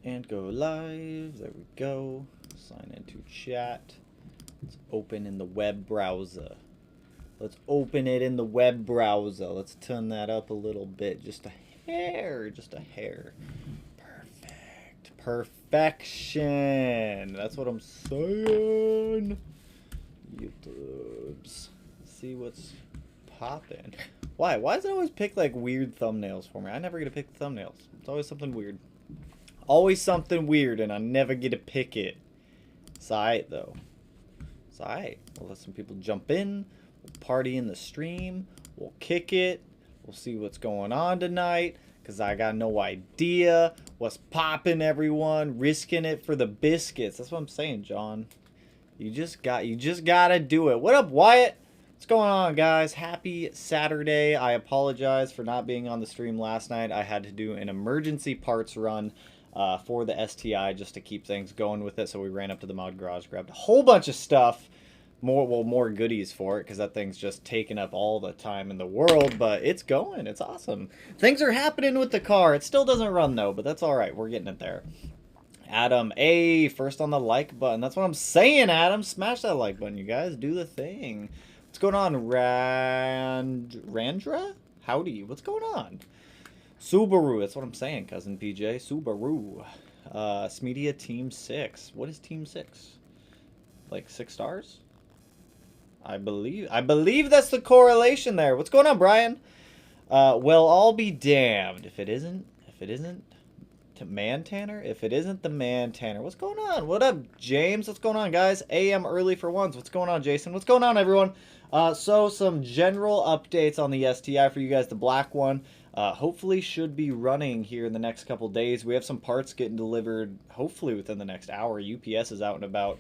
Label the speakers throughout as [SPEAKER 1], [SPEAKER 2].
[SPEAKER 1] And go live. There we go. Sign into chat. Let's open in the web browser. Let's open it in the web browser. Let's turn that up a little bit. Just a hair. Just a hair. Perfect. Perfection. That's what I'm saying. YouTubes. See what's popping. Why? Why does it always pick like weird thumbnails for me? I never get to pick the thumbnails. It's always something weird. Always something weird, and I never get to pick it. It's alright, though. It's alright. We'll let some people jump in. We'll party in the stream. We'll kick it. We'll see what's going on tonight. Because I got no idea what's popping, everyone. Risking it for the biscuits. That's what I'm saying, John. You just gotta do it. What up, Wyatt? What's going on, guys? Happy Saturday. I apologize for not being on the stream last night. I had to do an emergency parts run for the STI just to keep things going with it. So we ran up to the mod garage, grabbed a whole bunch of stuff. More goodies for it because that thing's just taking up all the time in the world. But it's going. It's awesome. Things are happening with the car. It still doesn't run, though, but that's all right. We're getting it there. Adam, first on the like button. That's what I'm saying, Adam. Smash that like button, you guys. Do the thing. What's going on, Randra? Howdy. What's going on? Subaru. That's what I'm saying, cousin PJ. Subaru. Smedia Team 6. What is Team 6? Like 6 stars? I believe that's the correlation there. What's going on, Brian? Well, I'll be damned if it isn't Man Tanner. If it isn't the Man Tanner. What's going on? What up, James? What's going on, guys? AM early for once. What's going on, Jason? What's going on, everyone? So some general updates on the STI for you guys. The black one hopefully should be running here in the next couple days. We have some parts getting delivered hopefully within the next hour. UPS is out and about.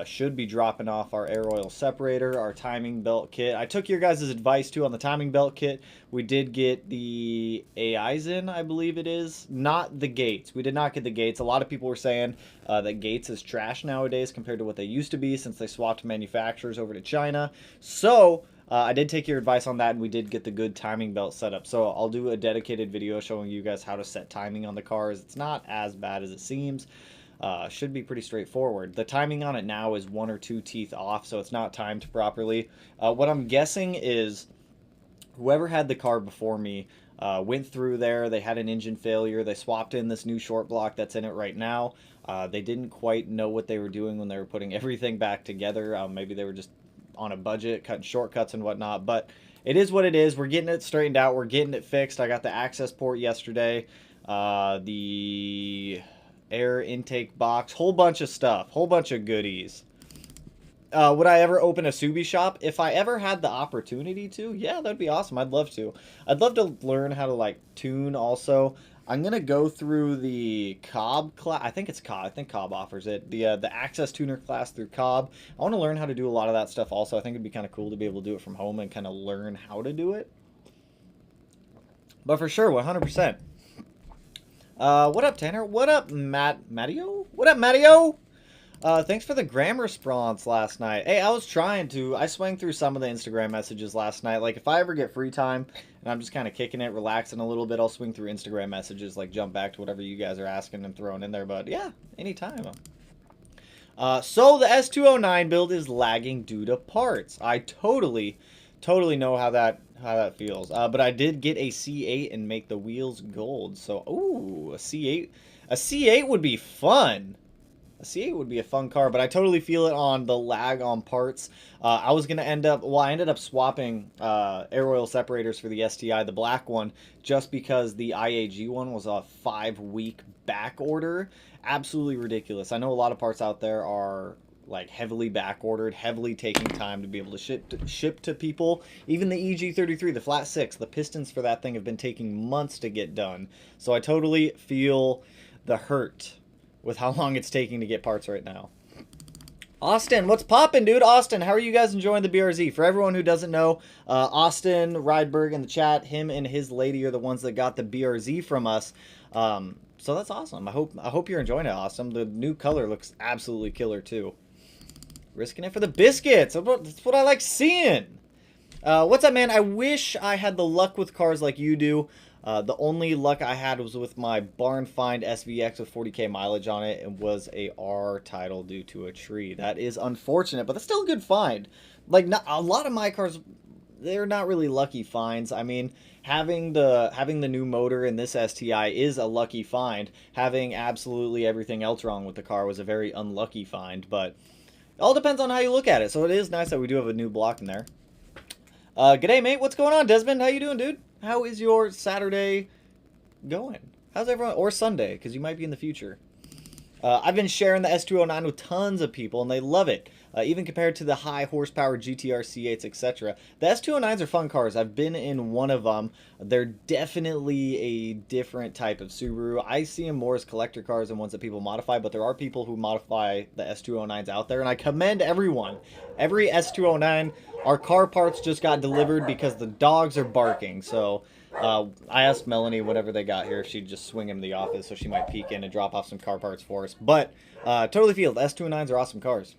[SPEAKER 1] Should be dropping off our air oil separator, our timing belt kit. I took your guys' advice too on the timing belt kit. We did get the AIs in, I believe it is. Not the gates. We did not get the gates. A lot of people were saying that gates is trash nowadays compared to what they used to be since they swapped manufacturers over to China. So I did take your advice on that, and we did get the good timing belt set up. So I'll do a dedicated video showing you guys how to set timing on the cars. It's not as bad as it seems. Should be pretty straightforward. The timing on it now is 1 or 2 teeth off, so it's not timed properly. What I'm guessing is whoever had the car before me went through there. They had an engine failure. They swapped in this new short block that's in it right now. They didn't quite know what they were doing when they were putting everything back together. Maybe they were just on a budget, cutting shortcuts and whatnot. But it is what it is. We're getting it straightened out. We're getting it fixed. I got the access port yesterday. The air intake box, whole bunch of stuff, whole bunch of goodies. Would I ever open a Subi shop? If I ever had the opportunity to, yeah, that'd be awesome. I'd love to. I'd love to learn how to like tune also. I'm gonna go through the Cobb class. I think it's Cobb. I think Cobb offers it. The Access Tuner class through Cobb. I want to learn how to do a lot of that stuff also. I think it'd be kind of cool to be able to do it from home and kind of learn how to do it. But for sure, 100%. What up, Tanner? What up, Mattio? What up, Mattio? Thanks for the grammar response last night. Hey, I swang through some of the Instagram messages last night. Like, if I ever get free time and I'm just kind of kicking it, relaxing a little bit, I'll swing through Instagram messages, like jump back to whatever you guys are asking and throwing in there. But yeah, anytime. So the S209 build is lagging due to parts. I totally know how that feels. But I did get a C8 and make the wheels gold. So, ooh, a C8 would be fun. A C8 would be a fun car, but I totally feel it on the lag on parts. I ended up swapping air oil separators for the STI, the black one, just because the IAG one was a 5-week back order. Absolutely ridiculous. I know a lot of parts out there are like heavily back ordered, heavily taking time to be able to ship to people. Even the EG33, the flat 6, the pistons for that thing have been taking months to get done. So I totally feel the hurt with how long it's taking to get parts right now. Austin, what's poppin', dude? Austin, how are you guys enjoying the BRZ? For everyone who doesn't know, Austin Rydberg in the chat, him and his lady are the ones that got the BRZ from us. So that's awesome. I hope you're enjoying it, Austin. The new color looks absolutely killer too. Risking it for the biscuits. That's what I like seeing. What's up, man? I wish I had the luck with cars like you do. The only luck I had was with my barn find SVX with 40k mileage on it, and was a R title due to a tree. That is unfortunate, but that's still a good find. Like, not, a lot of my cars, they're not really lucky finds. I mean, having the new motor in this STI is a lucky find. Having absolutely everything else wrong with the car was a very unlucky find, but it all depends on how you look at it. So it is nice that we do have a new block in there. G'day, mate. What's going on, Desmond? How you doing, dude? How is your Saturday going? How's everyone? Or Sunday, because you might be in the future. I've been sharing the S209 with tons of people, and they love it. Even compared to the high horsepower GTR C8s, etc. The S209s are fun cars. I've been in one of them. They're definitely a different type of Subaru. I see them more as collector cars and ones that people modify, but there are people who modify the S209s out there, and I commend everyone. Every S209, our car parts just got delivered because the dogs are barking, so... I asked Melanie whenever they got here if she'd just swing him to the office, so she might peek in and drop off some car parts for us. But, totally feel, the S209s are awesome cars.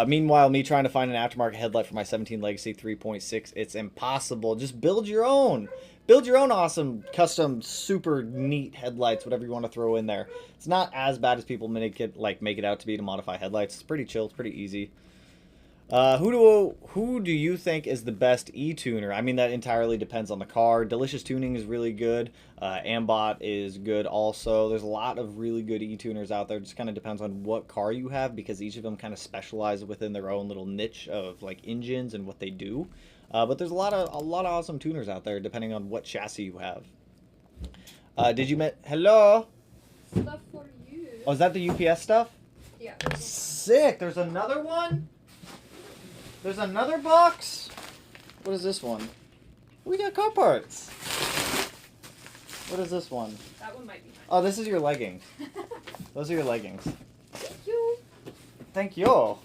[SPEAKER 1] Meanwhile, me trying to find an aftermarket headlight for my 17 Legacy 3.6, it's impossible. Just build your own. Build your own awesome, custom, super neat headlights, whatever you want to throw in there. It's not as bad as people make it out to be to modify headlights. It's pretty chill, it's pretty easy. Who do you think is the best e-tuner? I mean, that entirely depends on the car. Delicious Tuning is really good. Ambot is good also. There's a lot of really good e-tuners out there. It just kind of depends on what car you have, because each of them kind of specialize within their own little niche of like engines and what they do. But there's a lot of awesome tuners out there depending on what chassis you have. Did you met? Hello.
[SPEAKER 2] Stuff for you.
[SPEAKER 1] Oh, is that the UPS stuff?
[SPEAKER 2] Yeah.
[SPEAKER 1] Sick. There's another one. There's another box? What is this one? We got car parts. What is this one?
[SPEAKER 2] That one might be mine.
[SPEAKER 1] Oh, this is your leggings. Those are your leggings.
[SPEAKER 2] Thank you.
[SPEAKER 1] Thank you.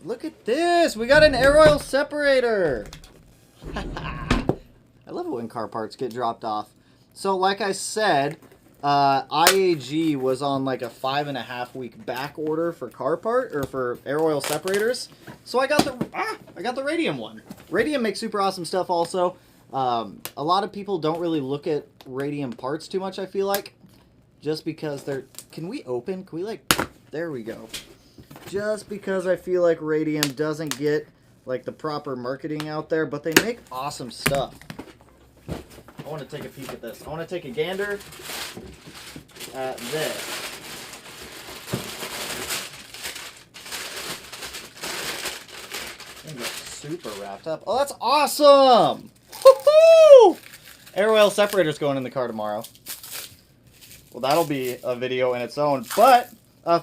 [SPEAKER 1] Look at this. We got an air oil separator. I love it when car parts get dropped off. So, like I said, IAG was on like a 5.5 week back order for car part or for air oil separators. So I got the Radium one. Radium makes super awesome stuff also. A lot of people don't really look at Radium parts too much, I feel like. Just because they're... Can we open? Can we like... There we go. Just because I feel like Radium doesn't get like the proper marketing out there, but they make awesome stuff. I want to take a peek at this. I want to take a gander at this. Things are super wrapped up. Oh, that's awesome! Woohoo! Air oil separator's going in the car tomorrow. Well, that'll be a video in its own. But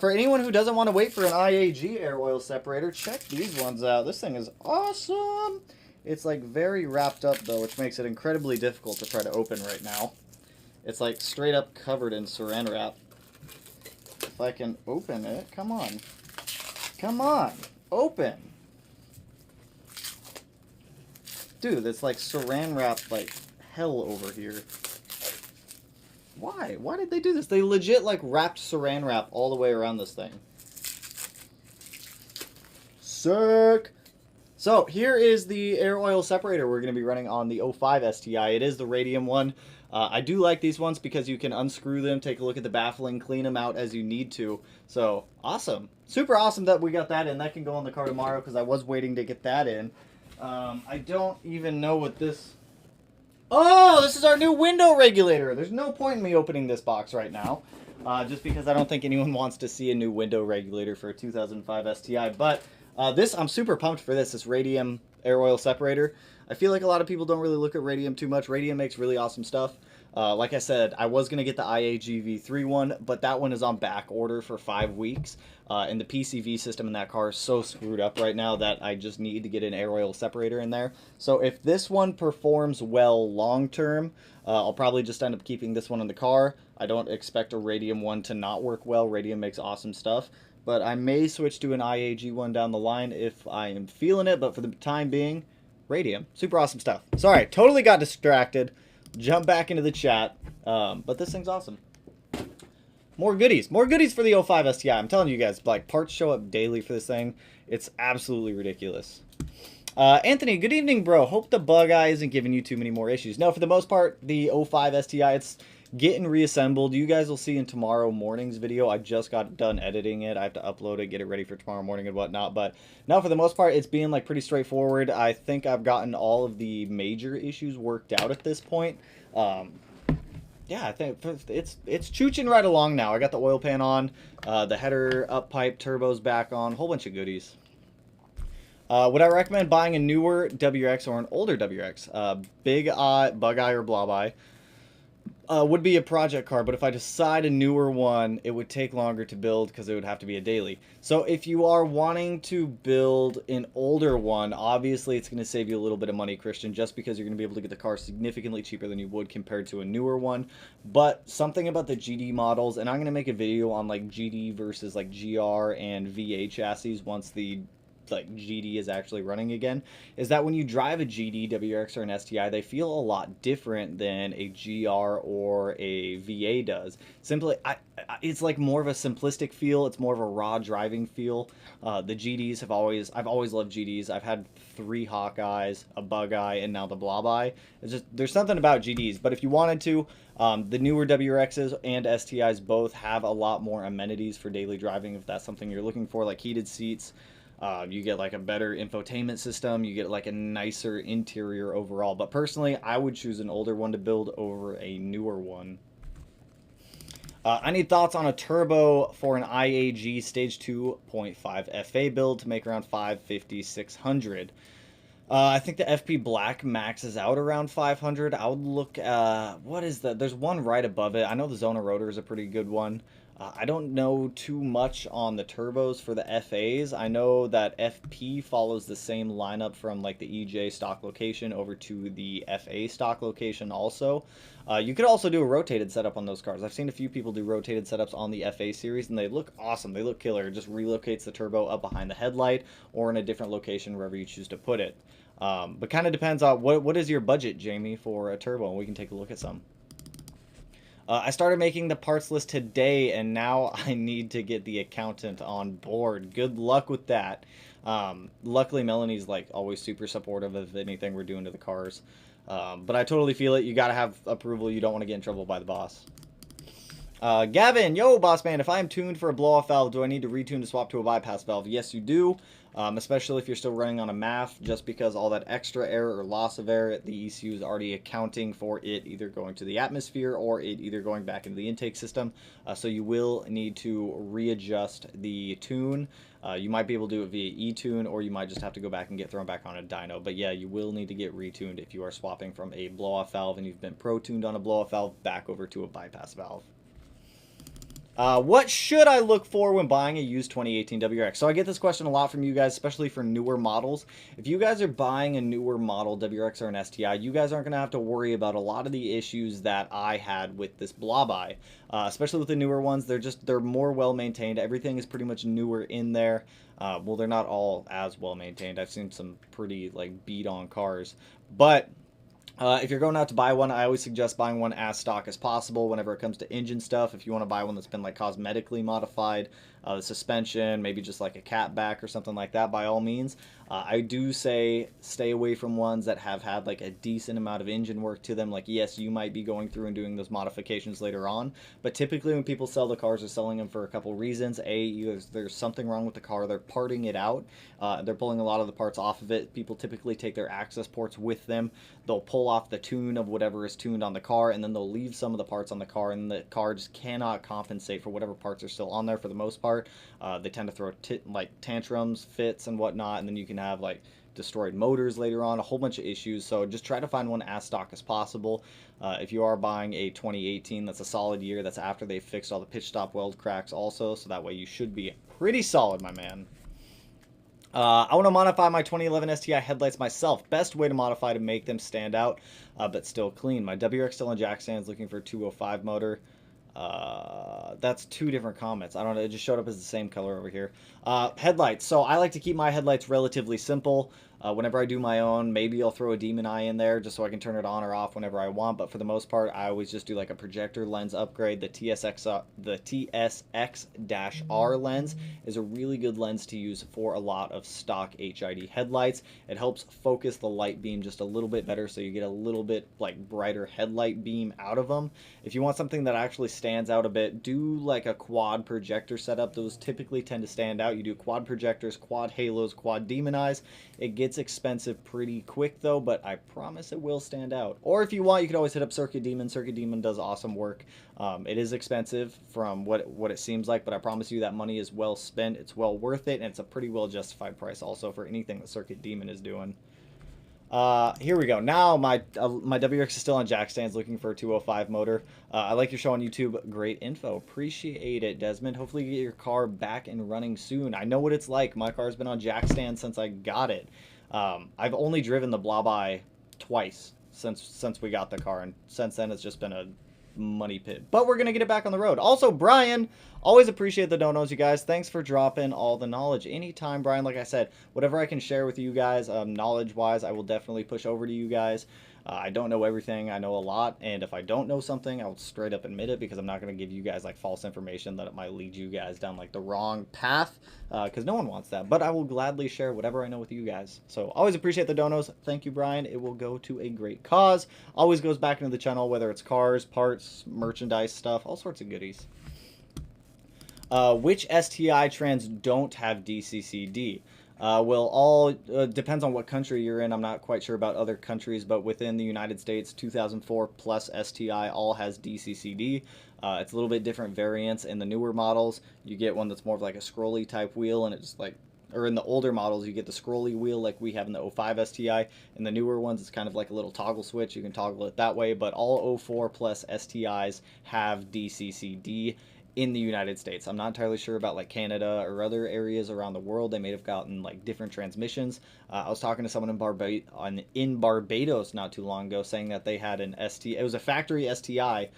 [SPEAKER 1] for anyone who doesn't want to wait for an IAG air oil separator, check these ones out. This thing is awesome! It's like very wrapped up though, which makes it incredibly difficult to try to open right now. It's like straight up covered in saran wrap. If I can open it, come on. Come on, open. Dude, it's like saran wrap like hell over here. Why? Why did they do this? They legit like wrapped saran wrap all the way around this thing. Sick! So, here is the air oil separator we're going to be running on the 05 STI. It is the Radium one. I do like these ones because you can unscrew them, take a look at the baffling, clean them out as you need to. So, awesome. Super awesome that we got that in. That can go on the car tomorrow because I was waiting to get that in. I don't even know what this... Oh, this is our new window regulator. There's no point in me opening this box right now. Just because I don't think anyone wants to see a new window regulator for a 2005 STI. But... I'm super pumped for this Radium air oil separator. I feel like a lot of people don't really look at Radium too much. Radium makes really awesome stuff. Like I said, I was going to get the IAG V3 one, but that one is on back order for 5 weeks. And the PCV system in that car is so screwed up right now that I just need to get an air oil separator in there. So if this one performs well long term, I'll probably just end up keeping this one in the car. I don't expect a Radium one to not work well. Radium makes awesome stuff. But I may switch to an IAG one down the line if I am feeling it. But for the time being, Radium. Super awesome stuff. Sorry, totally got distracted. Jump back into the chat. But this thing's awesome. More goodies. More goodies for the 05 STI. I'm telling you guys, like, parts show up daily for this thing. It's absolutely ridiculous. Anthony, good evening, bro. Hope the bug eye isn't giving you too many more issues. No, for the most part, the 05 STI, it's getting reassembled. You guys will see in tomorrow morning's video. I just got done editing it. I have to upload it, get it ready for tomorrow morning and whatnot. But no, for the most part, it's being like pretty straightforward. I think I've gotten all of the major issues worked out at this point. Yeah, I think it's chooching right along now. I got the oil pan on, the header up pipe, turbos back on, whole bunch of goodies. Would I recommend buying a newer WX or an older WX? Big eye, bug eye, or blob eye would be a project car, but if I decide a newer one, it would take longer to build because it would have to be a daily. So if you are wanting to build an older one, obviously it's going to save you a little bit of money, Christian, just because you're going to be able to get the car significantly cheaper than you would compared to a newer one. But something about the GD models, and I'm going to make a video on like GD versus like GR and VA chassis once the like GD is actually running again, is that when you drive a GD, WRX, or an STI, they feel a lot different than a GR or a VA does. Simply, it's like more of a simplistic feel. It's more of a raw driving feel. The GDs I've always loved GDs. I've had 3 Hawkeyes, a Bug Eye, and now the Blob Eye. It's just, there's something about GDs, but if you wanted to, the newer WRXs and STIs both have a lot more amenities for daily driving if that's something you're looking for, like heated seats. You get like a better infotainment system. You get like a nicer interior overall. But personally, I would choose an older one to build over a newer one. I need thoughts on a turbo for an IAG Stage 2.5 FA build to make around 550, 600. I think the FP Black maxes out around 500. I would look at, what is that? There's one right above it. I know the Zona Rotor is a pretty good one. I don't know too much on the turbos for the FAs. I know that FP follows the same lineup from like the EJ stock location over to the FA stock location also. You could also do a rotated setup on those cars. I've seen a few people do rotated setups on the FA series and they look awesome. They look killer. It just relocates the turbo up behind the headlight or in a different location wherever you choose to put it. But kind of depends on what is your budget, Jamie, for a turbo, and we can take a look at some. I started making the parts list today, and now I need to get the accountant on board. Good luck with that. Luckily, Melanie's like always super supportive of anything we're doing to the cars. But I totally feel it. You got to have approval. You don't want to get in trouble by the boss. Gavin, yo, boss man, if I am tuned for a blow-off valve, do I need to retune to swap to a bypass valve? Yes, you do. Especially if you're still running on a MAF, just because all that extra air or loss of air, the ECU is already accounting for it either going to the atmosphere or it either going back into the intake system. So you will need to readjust the tune. You might be able to do it via E-tune, or you might just have to go back and get thrown back on a dyno. But yeah, you will need to get retuned if you are swapping from a blow-off valve and you've been pro-tuned on a blow-off valve back over to a bypass valve. What should I look for when buying a used 2018 WRX? So I get this question a lot from you guys, especially for newer models. If you guys are buying a newer model, WRX or an STI, you guys aren't going to have to worry about a lot of the issues that I had with this blob eye. Especially with the newer ones, they're more well maintained. Everything is pretty much newer in there. Well, they're not all as well maintained. I've seen some pretty like beat on cars, but if you're going out to buy one, I always suggest buying one as stock as possible whenever it comes to engine stuff. If you want to buy one that's been like cosmetically modified, the suspension, maybe just like a cat back or something like that, by all means. I do say stay away from ones that have had like a decent amount of engine work to them. Like, yes, you might be going through and doing those modifications later on, but typically when people sell the cars, they're selling them for a couple reasons. There's something wrong with the car. They're parting it out. They're pulling a lot of the parts off of it. People typically take their access ports with them. They'll pull off the tune of whatever is tuned on the car, and then they'll leave some of the parts on the car, and the car just cannot compensate for whatever parts are still on there for the most part. They tend to throw like tantrums, fits, and whatnot, and then you can have like destroyed motors later on, a whole bunch of issues. So just try to find one as stock as possible. If you are buying a 2018, that's a solid year. That's after they fixed all the pitch stop weld cracks also, so that way you should be pretty solid, my man. I want to modify my 2011 STI headlights myself. Best way to modify to make them stand out, but still clean. My WRX still in jack stands, looking for a 205 motor. That's 2 different comments. I don't know. It just showed up as the same color over here. Headlights. So I like to keep my headlights relatively simple. Whenever I do my own, maybe I'll throw a demon eye in there just so I can turn it on or off whenever I want. But for the most part, I always just do like a projector lens upgrade. The TSX-R lens is a really good lens to use for a lot of stock HID headlights. It helps focus the light beam just a little bit better, so you get a little bit like brighter headlight beam out of them. If you want something that actually stands out a bit, do like a quad projector setup. Those typically tend to stand out. You do quad projectors, quad halos, quad demon eyes. It gets expensive pretty quick though, but I promise it will stand out. Or if you want, you could always hit up Circuit Demon. Circuit Demon does awesome work. It is expensive from what it seems like, but I promise you that money is well spent. It's well worth it, and it's a pretty well justified price also for anything that Circuit Demon is doing. Here we go. Now my WX is still on jack stands, looking for a 205 motor. I like your show on YouTube. Great info. Appreciate it, Desmond. Hopefully you get your car back and running soon. I know what it's like. My car's been on jack stands since I got it. I've only driven the Blob Eye twice since we got the car, and since then it's just been a money pit. But we're gonna get it back on the road. Also, Brian, always appreciate the donos, you guys. Thanks for dropping all the knowledge anytime, Brian. Like I said, whatever I can share with you guys knowledge wise, I will definitely push over to you guys. I don't know everything. I know a lot, and if I don't know something, I'll straight up admit it, because I'm not going to give you guys like false information that it might lead you guys down like the wrong path, because no one wants that. But I will gladly share whatever I know with you guys. So always appreciate the donos. Thank you, Brian. It will go to a great cause. Always goes back into the channel, whether it's cars, parts, merchandise stuff, all sorts of goodies. Which STI trans don't have DCCD? Well, all depends on what country you're in. I'm not quite sure about other countries, but within the United States, 2004 plus STI all has DCCD. It's a little bit different variants in the newer models. You get one that's more of like a scrolly type wheel, and it's like, or in the older models, you get the scrolly wheel like we have in the 05 STI. In the newer ones, it's kind of like a little toggle switch. You can toggle it that way, but all 04 plus STIs have DCCD in the United States. I'm not entirely sure about like Canada or other areas around the world. They may have gotten like different transmissions. I was talking to someone in Barbados not too long ago, saying that they had an STI. It was a factory STI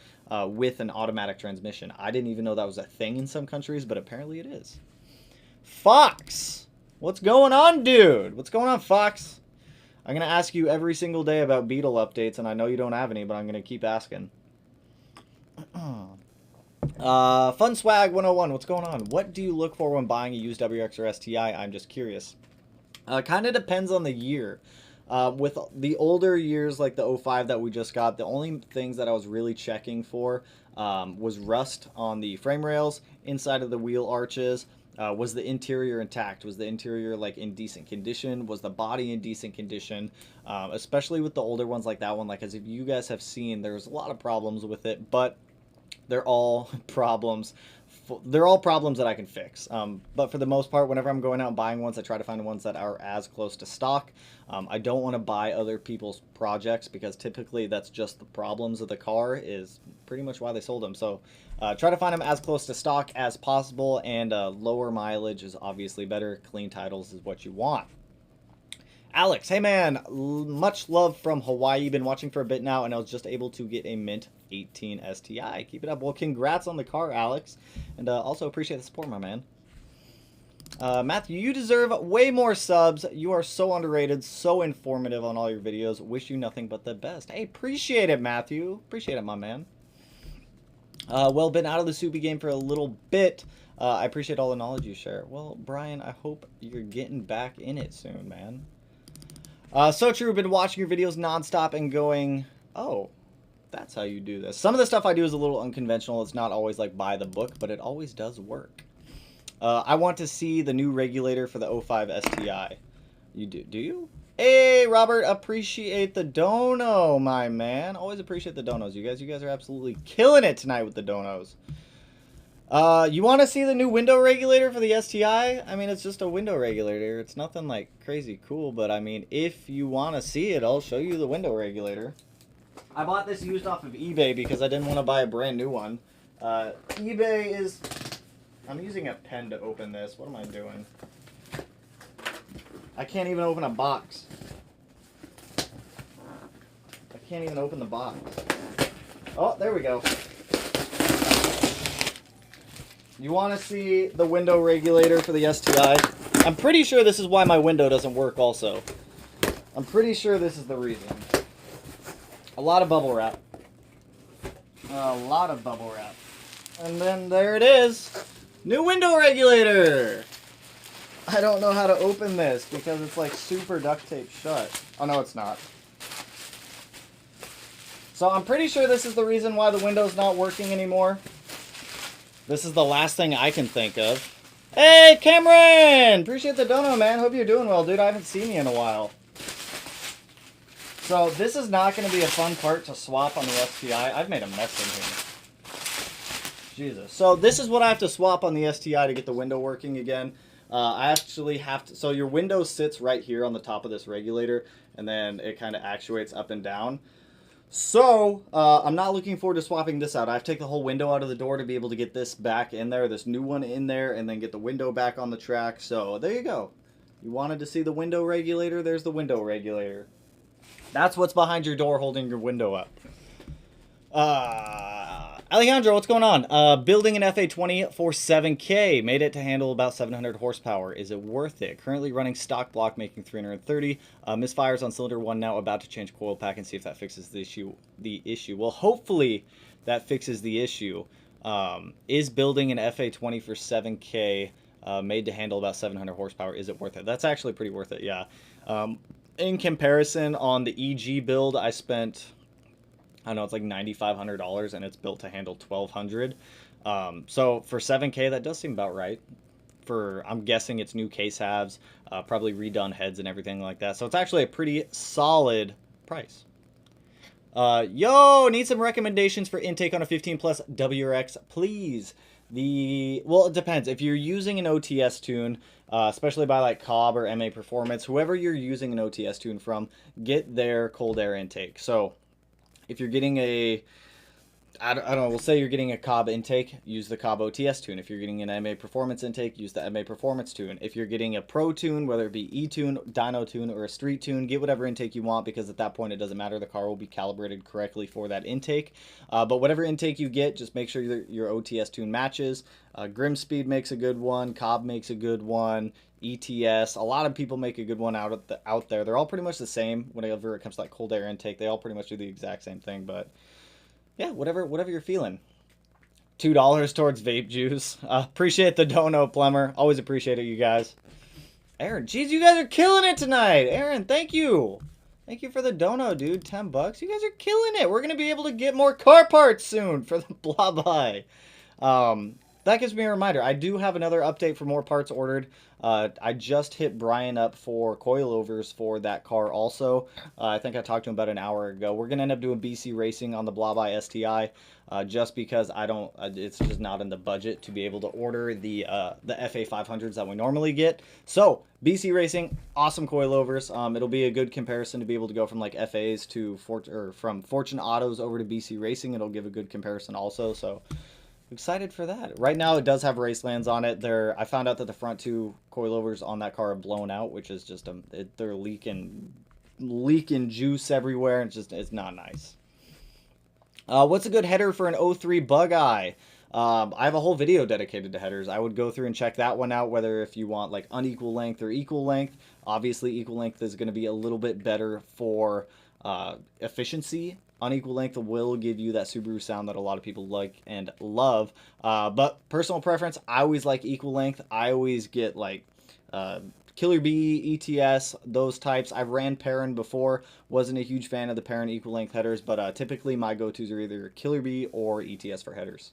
[SPEAKER 1] with an automatic transmission. I didn't even know that was a thing in some countries, but apparently it is. Fox, what's going on, dude? What's going on, Fox? I'm gonna ask you every single day about Beetle updates, and I know you don't have any, but I'm gonna keep asking. Fun Swag 101, what's going on? What do you look for when buying a used WX or STI? I'm just curious. Kind of depends on the year. With the older years, like the 05 that we just got, the only things that I was really checking for was rust on the frame rails, inside of the wheel arches. Was the interior intact? Was the interior like in decent condition? Was the body in decent condition? Especially with the older ones like that one, like as if you guys have seen, there's a lot of problems with it, but they're all problems. They're all problems that I can fix. But for the most part, whenever I'm going out and buying ones, I try to find ones that are as close to stock. I don't want to buy other people's projects, because typically that's just the problems of the car is pretty much why they sold them. So try to find them as close to stock as possible, and lower mileage is obviously better. Clean titles is what you want. Alex, hey man, much love from Hawaii. Been watching for a bit now, and I was just able to get a mint 18 STI. Keep it up. Well, congrats on the car, Alex, and also appreciate the support, my man. Matthew, you deserve way more subs. You are so underrated, so informative on all your videos. Wish you nothing but the best. Hey, appreciate it, Matthew. Appreciate it, my man. Well, been out of the Soupy game for a little bit. I appreciate all the knowledge you share. Well, Brian, I hope you're getting back in it soon, man. So true. Been watching your videos nonstop and going, oh, that's how you do this. Some of the stuff I do is a little unconventional. It's not always like by the book, but it always does work. I want to see the new regulator for the 05 STI. You do you? Hey, Robert, appreciate the dono, my man. Always appreciate the donos. You guys are absolutely killing it tonight with the donos. You want to see the new window regulator for the STI? I mean, it's just a window regulator. It's nothing like crazy cool, but I mean, if you want to see it, I'll show you the window regulator. I bought this used off of eBay because I didn't want to buy a brand new one. eBay is... I'm using a pen to open this. What am I doing? I can't even open a box. I can't even open the box. Oh, there we go. You want to see the window regulator for the STI? I'm pretty sure this is why my window doesn't work also. I'm pretty sure this is the reason. A lot of bubble wrap. A lot of bubble wrap. And then there it is. New window regulator. I don't know how to open this because it's like super duct tape shut. Oh, no, it's not. So I'm pretty sure this is the reason why the window's not working anymore. This is the last thing I can think of. Hey, Cameron! Appreciate the dono, man. Hope you're doing well, dude. I haven't seen you in a while. So this is not going to be a fun part to swap on the STI. I've made a mess in here. Jesus. So this is what I have to swap on the STI to get the window working again. I actually have to... So your window sits right here on the top of this regulator, and then it kind of actuates up and down. So, I'm not looking forward to swapping this out. I have to take the whole window out of the door to be able to get this back in there, this new one in there, and then get the window back on the track. So, there you go. You wanted to see the window regulator? There's the window regulator. That's what's behind your door holding your window up. Alejandro, what's going on? Building an FA20 for 7K. Made it to handle about 700 horsepower. Is it worth it? Currently running stock block, making 330. Misfires on cylinder 1 now. About to change coil pack and see if that fixes the issue. Well, hopefully that fixes the issue. Is building an FA20 for 7K made to handle about 700 horsepower? Is it worth it? That's actually pretty worth it, yeah. In comparison, on the EG build, I spent... I don't know, it's like $9,500 and it's built to handle 1,200. So for 7K, that does seem about right. I'm guessing it's new case halves, probably redone heads and everything like that. So it's actually a pretty solid price. Yo, need some recommendations for intake on a 15 plus WRX, please. Well, it depends. If you're using an OTS tune, especially by like Cobb or MA Performance, whoever you're using an OTS tune from, get their cold air intake. So if you're getting I don't know, we'll say you're getting a Cobb intake, use the Cobb OTS tune. If you're getting an MA Performance intake, use the MA Performance tune. If you're getting a Pro tune, whether it be E-tune, Dyno tune, or a Street tune, get whatever intake you want, because at that point it doesn't matter. The car will be calibrated correctly for that intake. But whatever intake you get, just make sure your OTS tune matches. Grimspeed makes a good one. Cobb makes a good one. ETS, a lot of people make a good one out there. They're all pretty much the same whenever it comes to like cold air intake. They all pretty much do the exact same thing, but yeah, whatever you're feeling. $2 towards vape juice. Appreciate the dono, Plumber. Always appreciate it, you guys. Aaron, geez, you guys are killing it tonight. Aaron, thank you. Thank you for the dono, dude. $10. You guys are killing it. We're gonna be able to get more car parts soon for the blah bye. That gives me a reminder. I do have another update for more parts ordered. I just hit Brian up for coilovers for that car also. I think I talked to him about an hour ago. We're going to end up doing BC Racing on the Blah by STI just because it's just not in the budget to be able to order the FA 500s that we normally get. So, BC Racing, awesome coilovers. It'll be a good comparison to be able to go from like FAs to from Fortune Autos over to BC Racing. It'll give a good comparison also, so... excited for that. Right now, it does have Racelands on it. I found out that the front two coilovers on that car are blown out, which is just they're leaking juice everywhere. And it's not nice. What's a good header for an 03 Bug Eye? I have a whole video dedicated to headers. I would go through and check that one out, whether if you want like unequal length or equal length. Obviously, equal length is going to be a little bit better for efficiency. Unequal length will give you that Subaru sound that a lot of people like and love. But personal preference, I always like equal length. I always get like Killer Bee, ETS, those types. I've ran Perrin before. Wasn't a huge fan of the Perrin equal length headers, but typically my go-tos are either Killer Bee or ETS for headers.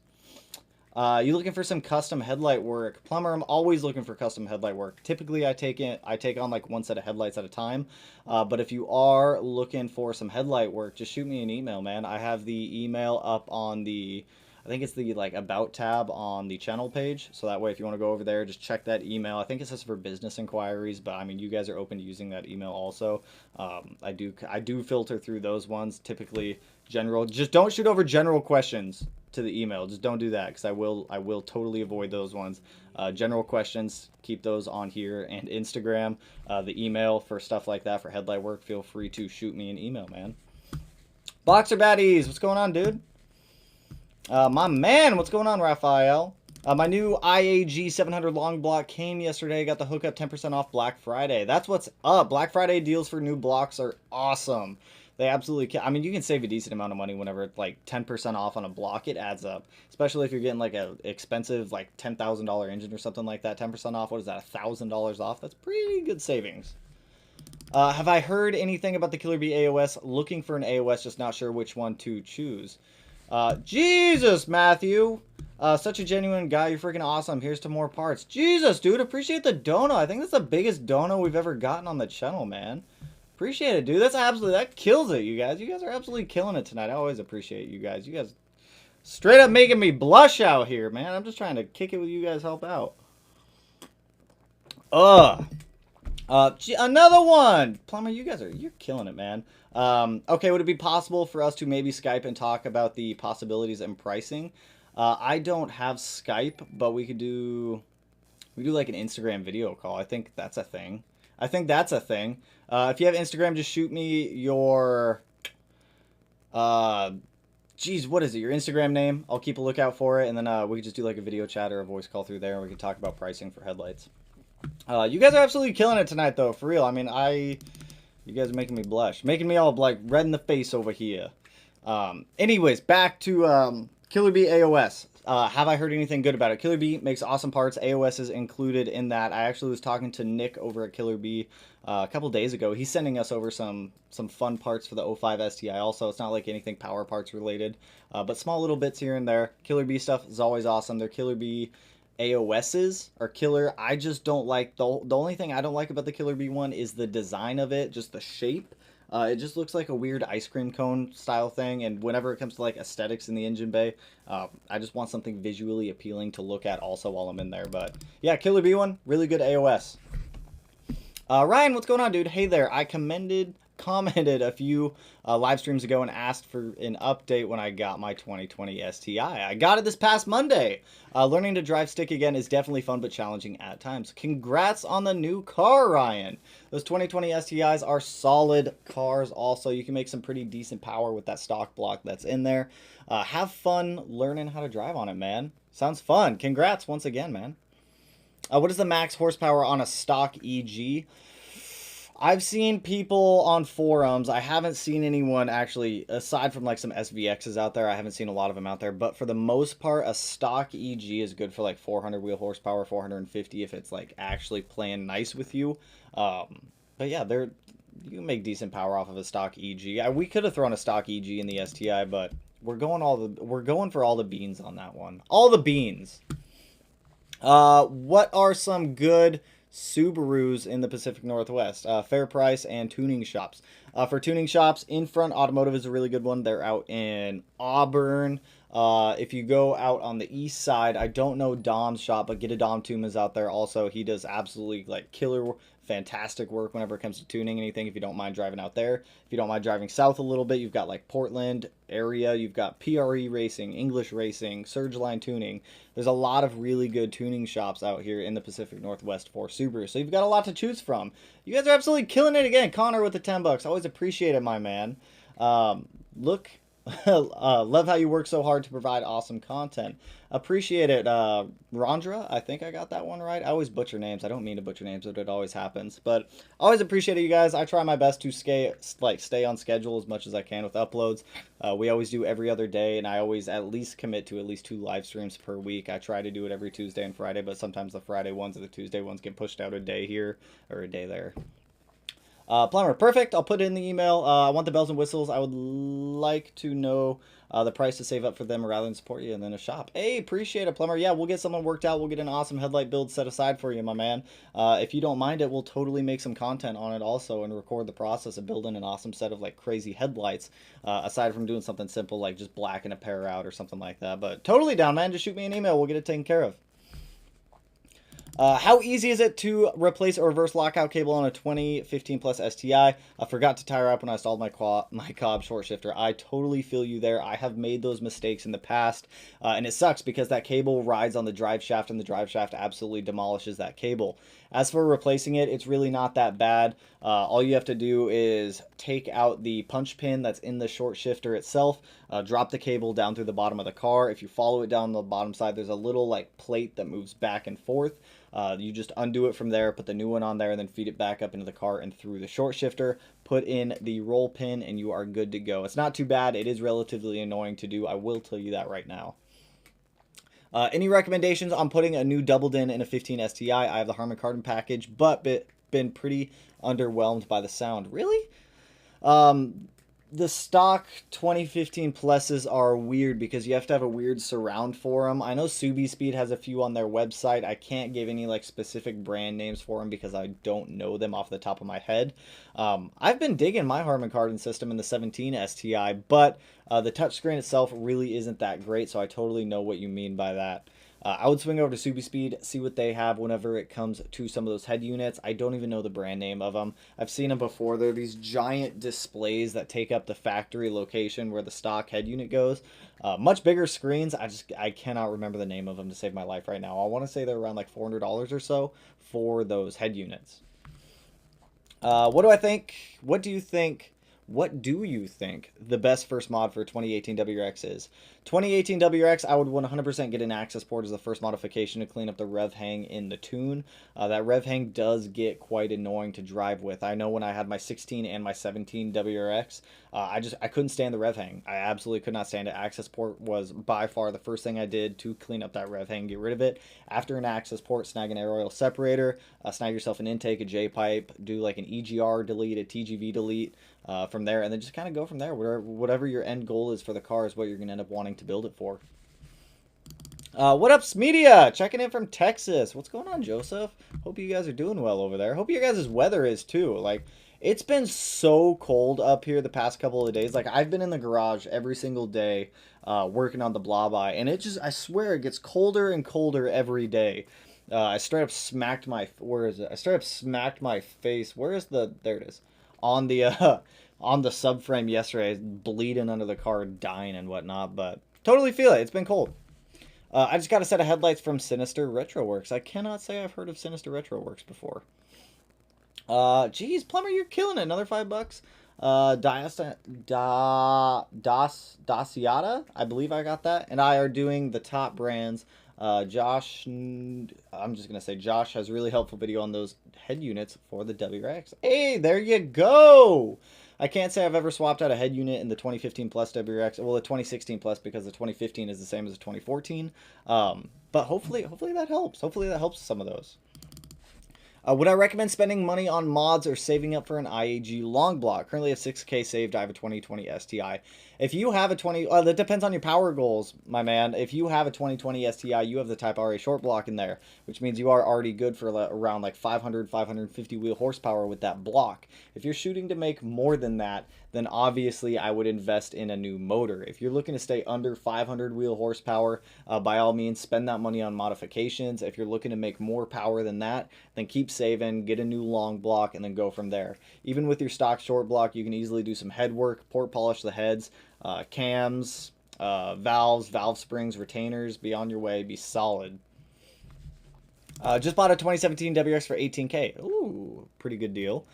[SPEAKER 1] You looking for some custom headlight work? Plumber, I'm always looking for custom headlight work. Typically, I take on like one set of headlights at a time. But if you are looking for some headlight work, just shoot me an email, man. I have the email up on I think it's the like About tab on the channel page. So that way, if you want to go over there, just check that email. I think it says for business inquiries, but I mean, you guys are open to using that email also. I do filter through those ones. Typically, general. Just don't shoot over general questions to the email. Just don't do that, because I will totally avoid those ones. General questions, keep those on here, and Instagram. The email for stuff like that for headlight work, feel free to shoot me an email, man. Boxer Baddies, what's going on, dude? My man, what's going on, Raphael? My new IAG 700 long block came yesterday. Got the hookup 10% off Black Friday. That's what's up. Black Friday deals for new blocks are awesome. They absolutely I mean, you can save a decent amount of money whenever it's like 10% off on a block. It adds up, especially if you're getting like a expensive like $10,000 engine or something like that. 10% off. What is that? $1,000 off. That's pretty good savings. Have I heard anything about the Killer Bee AOS? Looking for an AOS, just not sure which one to choose. Jesus, Matthew. Such a genuine guy. You're freaking awesome. Here's to more parts. Jesus, dude. Appreciate the dono. I think that's the biggest dono we've ever gotten on the channel, man. Appreciate it, dude. That's absolutely, that kills it, you guys. You guys are absolutely killing it tonight. I always appreciate you guys. You guys straight up making me blush out here, man. I'm just trying to kick it with you guys, help out. Another one. Plumber, you're killing it, man. Okay, would it be possible for us to maybe Skype and talk about the possibilities and pricing? I don't have Skype, but we do like an Instagram video call. I think that's a thing. If you have Instagram, just shoot me your, geez, what is it? Your Instagram name. I'll keep a lookout for it, and then we could just do like a video chat or a voice call through there, and we can talk about pricing for headlights. You guys are absolutely killing it tonight, though, for real. I mean, you guys are making me blush, making me all like red in the face over here. Anyways, back to Killer Bee AOS. Have I heard anything good about it? Killer Bee makes awesome parts. AOS is included in that. I actually was talking to Nick over at Killer Bee a couple days ago. He's sending us over some fun parts for the 05 STI also. It's not like anything power parts related, but small little bits here and there. Killer Bee stuff is always awesome. Their Killer Bee AOSs are killer. I just don't like, the only thing I don't like about the Killer Bee one is the design of it, just the shape. It just looks like a weird ice cream cone style thing, and whenever it comes to like aesthetics in the engine bay, I just want something visually appealing to look at also while I'm in there. But yeah, Killer Bee one, really good AOS. Ryan, what's going on, dude? Hey there. I commented a few live streams ago and asked for an update when I got my 2020 STI. I got it this past Monday. Learning to drive stick again is definitely fun but challenging at times. Congrats on the new car, Ryan. Those 2020 STIs are solid cars also. You can make some pretty decent power with that stock block that's in there. Have fun learning how to drive on it, man. Sounds fun. Congrats once again, man. What is the max horsepower on a stock EG? I've seen people on forums. I haven't seen anyone actually, aside from like some SVXs out there, I haven't seen a lot of them out there. But for the most part, a stock EG is good for like 400 wheel horsepower, 450 if it's like actually playing nice with you. But yeah, you can make decent power off of a stock EG. We could have thrown a stock EG in the STI, but we're going for all the beans on that one. All the beans. What are some good Subarus in the Pacific Northwest? Fair price and tuning shops. For tuning shops, In Front Automotive is a really good one. They're out in Auburn. If you go out on the east side, I don't know Dom's shop, but Get a Dom Toom is out there also. He does absolutely like killer, fantastic work whenever it comes to tuning anything. If you don't mind driving out there, if you don't mind driving south a little bit, you've got like Portland area, you've got PRE Racing, English Racing, Surgeline Tuning. There's a lot of really good tuning shops out here in the Pacific Northwest for Subaru, so you've got a lot to choose from. You guys are absolutely killing it again. Connor with the 10 bucks. Always appreciate it, my man. Love how you work so hard to provide awesome content. Appreciate it. Rondra, I think I got that one right. I always butcher names. I don't mean to butcher names, but it always happens. But always appreciate it, you guys. I try my best to stay on schedule as much as I can with uploads. We always do every other day, and I always at least commit to at least 2 live streams per week. I try to do it every Tuesday and Friday, but sometimes the Friday ones or the Tuesday ones get pushed out a day here or a day there. Plumber, perfect. I'll put it in the email. I want the bells and whistles. I would like to know the price to save up for them rather than support you and then a shop. Hey, appreciate it, Plumber. Yeah, we'll get something worked out. We'll get an awesome headlight build set aside for you, my man. If you don't mind it, we'll totally make some content on it also and record the process of building an awesome set of like crazy headlights, aside from doing something simple like just blacking a pair out or something like that. But totally down, man. Just shoot me an email. We'll get it taken care of. How easy is it to replace a reverse lockout cable on a 2015 plus STI? I forgot to tire up when I installed my Cobb short shifter. I totally feel you there. I have made those mistakes in the past, and it sucks because that cable rides on the drive shaft, and the drive shaft absolutely demolishes that cable. As for replacing it, it's really not that bad. All you have to do is take out the punch pin that's in the short shifter itself. drop the cable down through the bottom of the car. If you follow it down the bottom side, there's a little like plate that moves back and forth. You just undo it from there, put the new one on there, and then feed it back up into the car and through the short shifter. Put in the roll pin, and you are good to go. It's not too bad. It is relatively annoying to do. I will tell you that right now. Any recommendations on putting a new double din in a 15 STI? I have the Harman Kardon package, but been pretty underwhelmed by the sound. Really? The stock 2015 pluses are weird because you have to have a weird surround for them. I know Subi Speed has a few on their website. I can't give any like specific brand names for them because I don't know them off the top of my head. I've been digging my Harman Kardon system in the 17 STI, but the touchscreen itself really isn't that great, so I totally know what you mean by that. I would swing over to Subi Speed, see what they have whenever it comes to some of those head units. I don't even know the brand name of them. I've seen them before. They're these giant displays that take up the factory location where the stock head unit goes. Much bigger screens. I cannot remember the name of them to save my life right now. I want to say they're around like $400 or so for those head units. What do I think? What do you think? What do you think the best first mod for 2018 WRX is? 2018 WRX, I would 100% get an access port as the first modification to clean up the rev hang in the tune. That rev hang does get quite annoying to drive with. I know when I had my 16 and my 17 WRX, I couldn't stand the rev hang. I absolutely could not stand it. Access port was by far the first thing I did to clean up that rev hang, get rid of it. After an access port, snag an oil separator, snag yourself an intake, a J-pipe, do like an EGR delete, a TGV delete, from there, and then just kind of go from there. Whatever your end goal is for the car is what you're going to end up wanting to build it for. What up, Media? Checking in from Texas. What's going on, Joseph? Hope you guys are doing well over there. Hope your guys' weather is too. Like, it's been so cold up here the past couple of days. Like, I've been in the garage every single day working on the blob eye, and it just, I swear, it gets colder and colder every day. I straight up smacked my, where is it? I straight up smacked my face. Where is the, there it is. On the subframe yesterday, bleeding under the car, dying and whatnot, but totally feel it. It's been cold. I just got a set of headlights from Sinister Retroworks. I cannot say I've heard of Sinister Retroworks before. Geez, Plumber, you're killing it. Another $5. Daciata, I believe I got that. And I are doing the top brands. Josh, I'm just going to say Josh has really helpful video on those head units for the WRX. Hey, there you go. I can't say I've ever swapped out a head unit in the 2015 plus WRX. Well, the 2016 plus because the 2015 is the same as the 2014. But hopefully that helps. Hopefully that helps some of those. Would I recommend spending money on mods or saving up for an IAG long block? Currently have 6K saved. I have a 2020 STI. If you have a that depends on your power goals, my man. If you have a 2020 STI, you have the Type RA short block in there, which means you are already good for around like 500, 550 wheel horsepower with that block. If you're shooting to make more than that, then obviously I would invest in a new motor. If you're looking to stay under 500 wheel horsepower, by all means, spend that money on modifications. If you're looking to make more power than that, then keep saving, get a new long block, and then go from there. Even with your stock short block, you can easily do some head work, port polish the heads, cams, valves, valve springs, retainers. Be on your way, be solid. Just bought a 2017 WRX for 18K. Ooh, pretty good deal.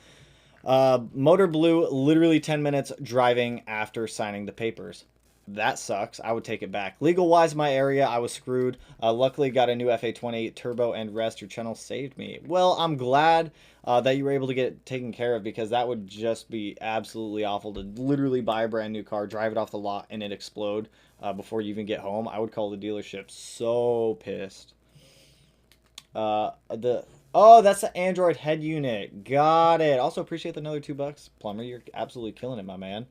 [SPEAKER 1] Motor blew literally 10 minutes driving after signing the papers. That sucks. I would take it back. Legal-wise, my area, I was screwed. Luckily, got a new FA28 turbo and rest. Your channel saved me. Well, I'm glad that you were able to get it taken care of because that would just be absolutely awful to literally buy a brand new car, drive it off the lot, and it explode before you even get home. I would call the dealership so pissed. Oh, that's the Android head unit. Got it. Also appreciate another $2. Plumber, you're absolutely killing it, my man.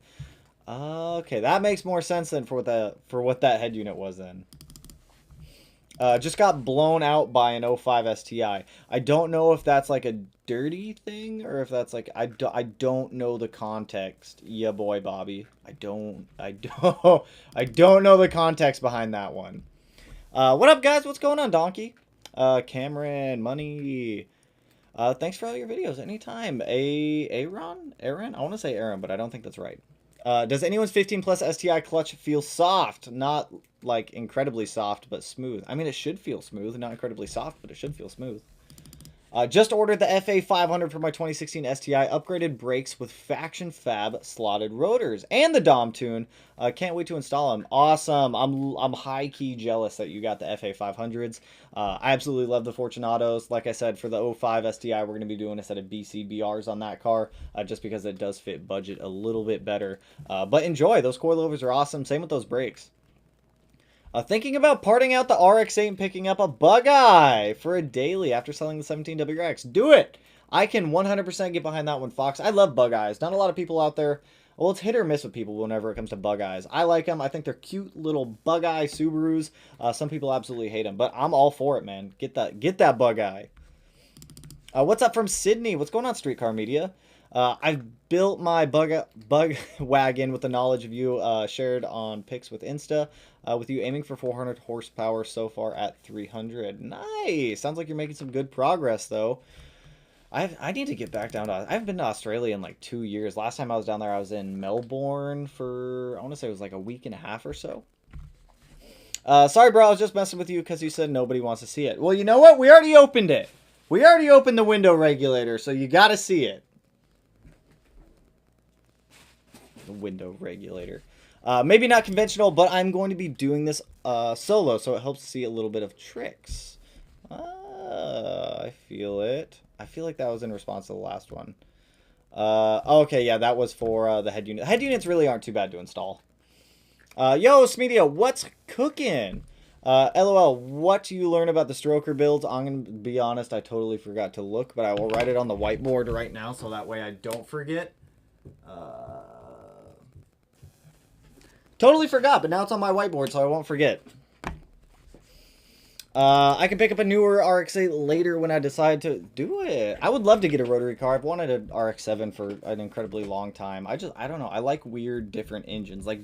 [SPEAKER 1] Okay, that makes more sense than for what that head unit was then. Just got blown out by an 05 STI. I don't know if that's like a dirty thing or if that's like I don't know the context. Yeah, boy, Bobby. I don't know the context behind that one. What up, guys? What's going on, Donkey? Cameron, Money. Thanks for all your videos. Anytime. Aaron? I want to say Aaron, but I don't think that's right. Does anyone's 15 plus STI clutch feel soft? Not like incredibly soft, but smooth. I mean, it should feel smooth. Not incredibly soft, but it should feel smooth. Just ordered the FA500 for my 2016 STI. Upgraded brakes with Faction Fab slotted rotors and the Dom tune. Can't wait to install them. Awesome. I'm high key jealous that you got the FA500s. I absolutely love the Fortunatos. Like I said, for the 05 STI, we're going to be doing a set of BCBRs on that car, just because it does fit budget a little bit better. But enjoy. Those coilovers are awesome. Same with those brakes. Thinking about parting out the RX-8 and picking up a Bug-Eye for a daily after selling the 17WX. Do it! I can 100% get behind that one, Fox. I love Bug-Eyes. Not a lot of people out there... Well, it's hit or miss with people whenever it comes to Bug-Eyes. I like them. I think they're cute little Bug-Eye Subarus. Some people absolutely hate them, but I'm all for it, man. Get that Bug-Eye. What's up from Sydney? What's going on, Streetcar Media? I've built my bug wagon with the knowledge of you shared on pics with Insta, with you aiming for 400 horsepower so far at 300. Nice! Sounds like you're making some good progress, though. I need to get back down to... I haven't been to Australia in like 2 years. Last time I was down there, I was in Melbourne for... I want to say it was like a week and a half or so. Sorry, bro. I was just messing with you because you said nobody wants to see it. Well, you know what? We already opened it. We already opened the window regulator, so you got to see it. The window regulator. Maybe not conventional, but I'm going to be doing this solo, so it helps to see a little bit of tricks. I feel it. I feel like that was in response to the last one. Okay, yeah, that was for the head unit. Head units really aren't too bad to install. Yo, Smedia, what's cooking? LOL, what do you learn about the stroker builds? I'm going to be honest, I totally forgot to look, but I will write it on the whiteboard right now, so that way I don't forget. Totally forgot, but now it's on my whiteboard, so I won't forget. I can pick up a newer RX-8 later when I decide to do it. I would love to get a rotary car. I've wanted an RX-7 for an incredibly long time. I don't know. I like weird, different engines, like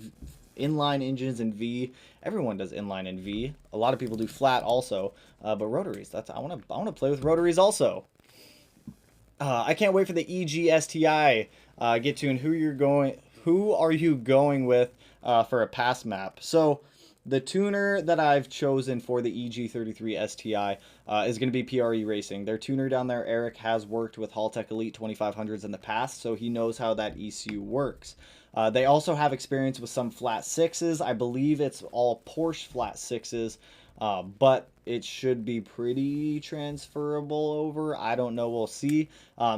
[SPEAKER 1] inline engines in V. Everyone does inline in V. A lot of people do flat also, but rotaries. I want to play with rotaries also. I can't wait for the EG STI. Get to and who are you going with for a pass map? So the tuner that I've chosen for the EG33 STI is going to be PRE Racing. Their tuner down there, Eric, has worked with Haltech Elite 2500s in the past, so he knows how that ECU works. They also have experience with some flat sixes. I believe it's all Porsche flat sixes, but it should be pretty transferable over. I don't know. We'll see.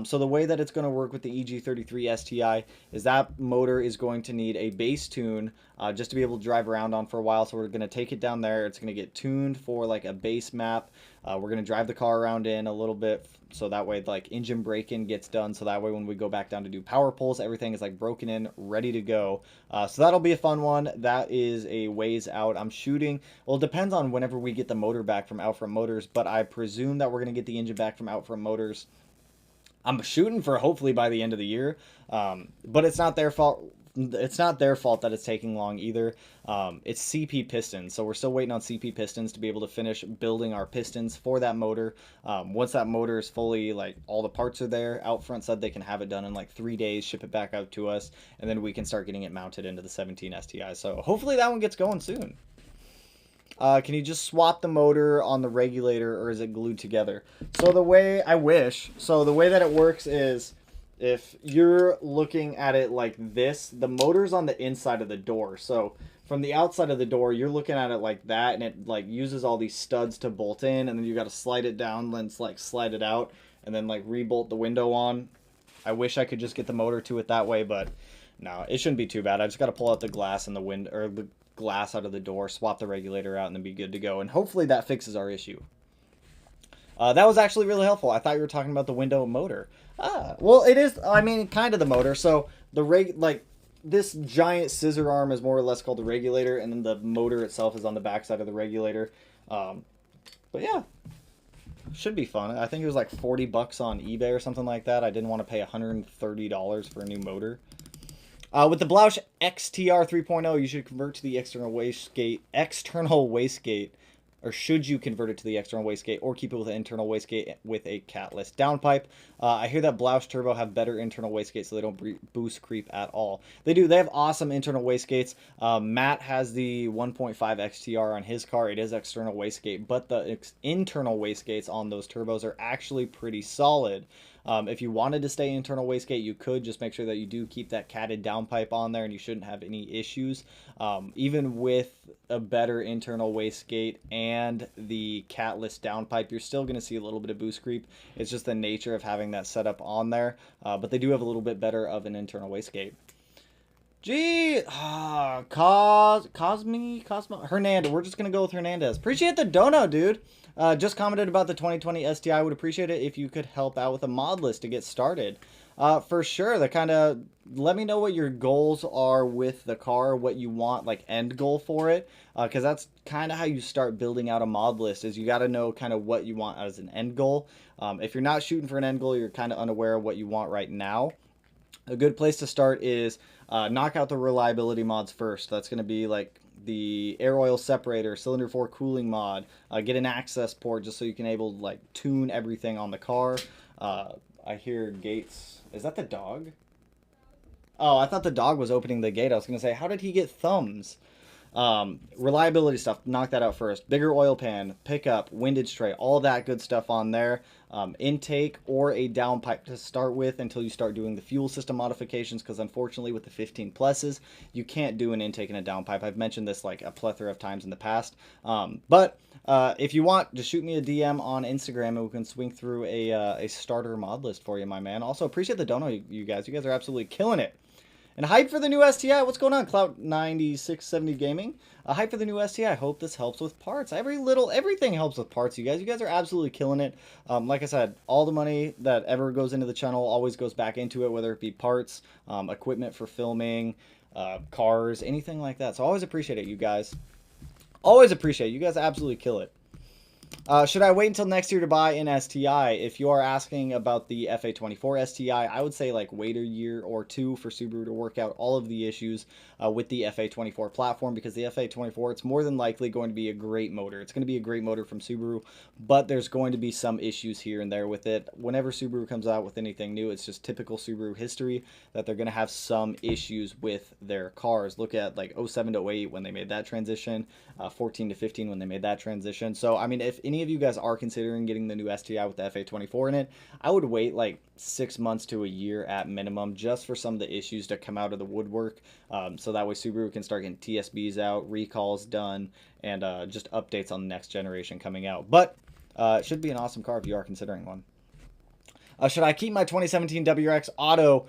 [SPEAKER 1] So the way that it's going to work with the EG33 STI is that motor is going to need a base tune just to be able to drive around on for a while. So we're going to take it down there. It's going to get tuned for like a base map. We're going to drive the car around in a little bit, so that way like engine break-in gets done, so that way when we go back down to do power pulls, everything is like broken in, ready to go. So that'll be a fun one. That is a ways out. I'm shooting, well, it depends on whenever we get the motor back from Outfront Motors, but I presume that we're going to get the engine back from Outfront Motors. I'm shooting for hopefully by the end of the year, but it's not their fault. It's not their fault that it's taking long either. It's CP pistons, so we're still waiting on CP pistons to be able to finish building our pistons for that motor. Once that motor is fully, like, all the parts are there, Outfront said they can have it done in like 3 days, ship it back out to us, and then we can start getting it mounted into the 17 STI. So hopefully that one gets going soon. Can you just swap the motor on the regulator, or is it glued together? So the way, I wish, so the way that it works is, if you're looking at it like this, the motor's on the inside of the door. So from the outside of the door, you're looking at it like that, and it like uses all these studs to bolt in, and then you got to slide it down, then like slide it out, and then like rebolt the window on. I wish I could just get the motor to it that way, but no, it shouldn't be too bad. I just got to pull out the glass and the window, or the glass out of the door, swap the regulator out, and then be good to go. And hopefully that fixes our issue. That was actually really helpful. I thought you were talking about the window motor. Well, it is, I mean, kind of the motor. So the this giant scissor arm is more or less called the regulator, and then the motor itself is on the backside of the regulator. But yeah, should be fun. I think it was like 40 bucks on eBay or something like that. I didn't want to pay $130 for a new motor. With the Blausch XTR 3.0, you should convert to the external wastegate or should you convert it to the external wastegate or keep it with an internal wastegate with a catless downpipe? I hear that Blausch Turbo have better internal wastegates, so they don't boost creep at all. They do. They have awesome internal wastegates. Matt has the 1.5 XTR on his car. It is external wastegate, but the internal wastegates on those turbos are actually pretty solid. If you wanted to stay internal wastegate, you could. Just make sure that you do keep that catted downpipe on there, and you shouldn't have any issues. Even with a better internal wastegate and the catless downpipe, you're still going to see a little bit of boost creep. It's just the nature of having that setup on there. But they do have a little bit better of an internal wastegate. Gee, Cosmo Hernandez. We're just gonna go with Hernandez. Appreciate the dono, dude. Just commented about the 2020 STI. Would appreciate it if you could help out with a mod list to get started. For sure. That kind of let me know what your goals are with the car, what you want, like end goal for it, because that's kind of how you start building out a mod list. Is you got to know kind of what you want as an end goal. If you're not shooting for an end goal, you're kind of unaware of what you want right now. A good place to start is knock out the reliability mods first. That's going to be like the air oil separator, cylinder 4 cooling mod, get an access port just so you can able to like tune everything on the car. I hear Gates. Is that the dog? Oh, I thought the dog was opening the gate. I was going to say, how did he get thumbs? Reliability stuff, knock that out first. Bigger oil pan, pickup, windage tray, all that good stuff on there. Intake or a downpipe to start with until you start doing the fuel system modifications, because unfortunately with the 15 pluses you can't do an intake and a downpipe. I've mentioned this like a plethora of times in the past, but if you want, just shoot me a DM on Instagram and we can swing through a starter mod list for you, my man. Also appreciate the dono, you guys are absolutely killing it. And hype for the new STI. What's going on, Clout 9670 Gaming? Hype for the new STI. I hope this helps with parts. Everything helps with parts, you guys. You guys are absolutely killing it. Like I said, all the money that ever goes into the channel always goes back into it, whether it be parts, equipment for filming, cars, anything like that. So I always appreciate it, you guys. Always appreciate it. You guys absolutely kill it. Should I wait until next year to buy an STI? If you are asking about the FA24 STI, I would say like wait a year or two for Subaru to work out all of the issues with the FA24 platform, because the FA24, it's more than likely going to be a great motor. It's going to be a great motor from Subaru, but there's going to be some issues here and there with it. Whenever Subaru comes out with anything new, it's just typical Subaru history that they're going to have some issues with their cars. Look at like 07 to 08 when they made that transition, 14 to 15 when they made that transition. So, I mean, if any of you guys are considering getting the new STI with the FA24 in it, I would wait like 6 months to a year at minimum just for some of the issues to come out of the woodwork, so that way Subaru can start getting TSBs out, recalls done, and just updates on the next generation coming out. But it should be an awesome car if you are considering one. Should I keep my 2017 WRX Auto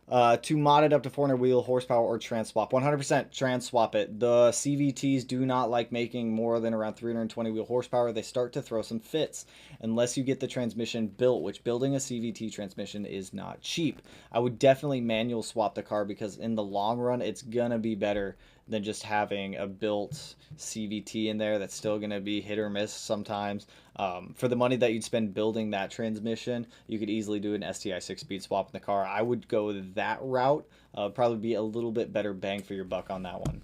[SPEAKER 1] to mod it up to 400 wheel horsepower or trans swap? 100% trans swap it. The CVTs do not like making more than around 320 wheel horsepower. They start to throw some fits unless you get the transmission built, which building a CVT transmission is not cheap. I would definitely manual swap the car, because in the long run it's gonna be better than just having a built CVT in there that's still going to be hit or miss sometimes. For the money that you'd spend building that transmission, you could easily do an STI 6-speed swap in the car. I would go that route. Probably be a little bit better bang for your buck on that one.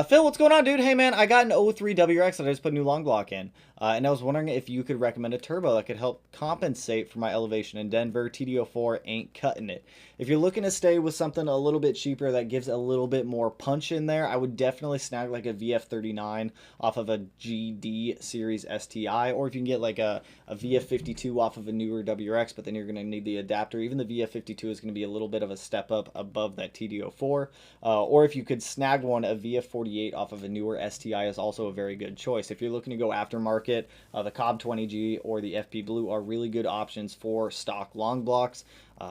[SPEAKER 1] Phil, what's going on, dude? Hey, man, I got an 03 WRX that I just put a new long block in. And I was wondering if you could recommend a turbo that could help compensate for my elevation in Denver. TD04 ain't cutting it. If you're looking to stay with something a little bit cheaper that gives a little bit more punch in there, I would definitely snag like a VF39 off of a GD series STI, or if you can get like a VF52 off of a newer WRX, but then you're going to need the adapter. Even the VF52 is going to be a little bit of a step up above that TD04. Or if you could snag one, a VF48 off of a newer STI is also a very good choice. If you're looking to go aftermarket, the Cobb 20G or the FP Blue are really good options for stock long blocks.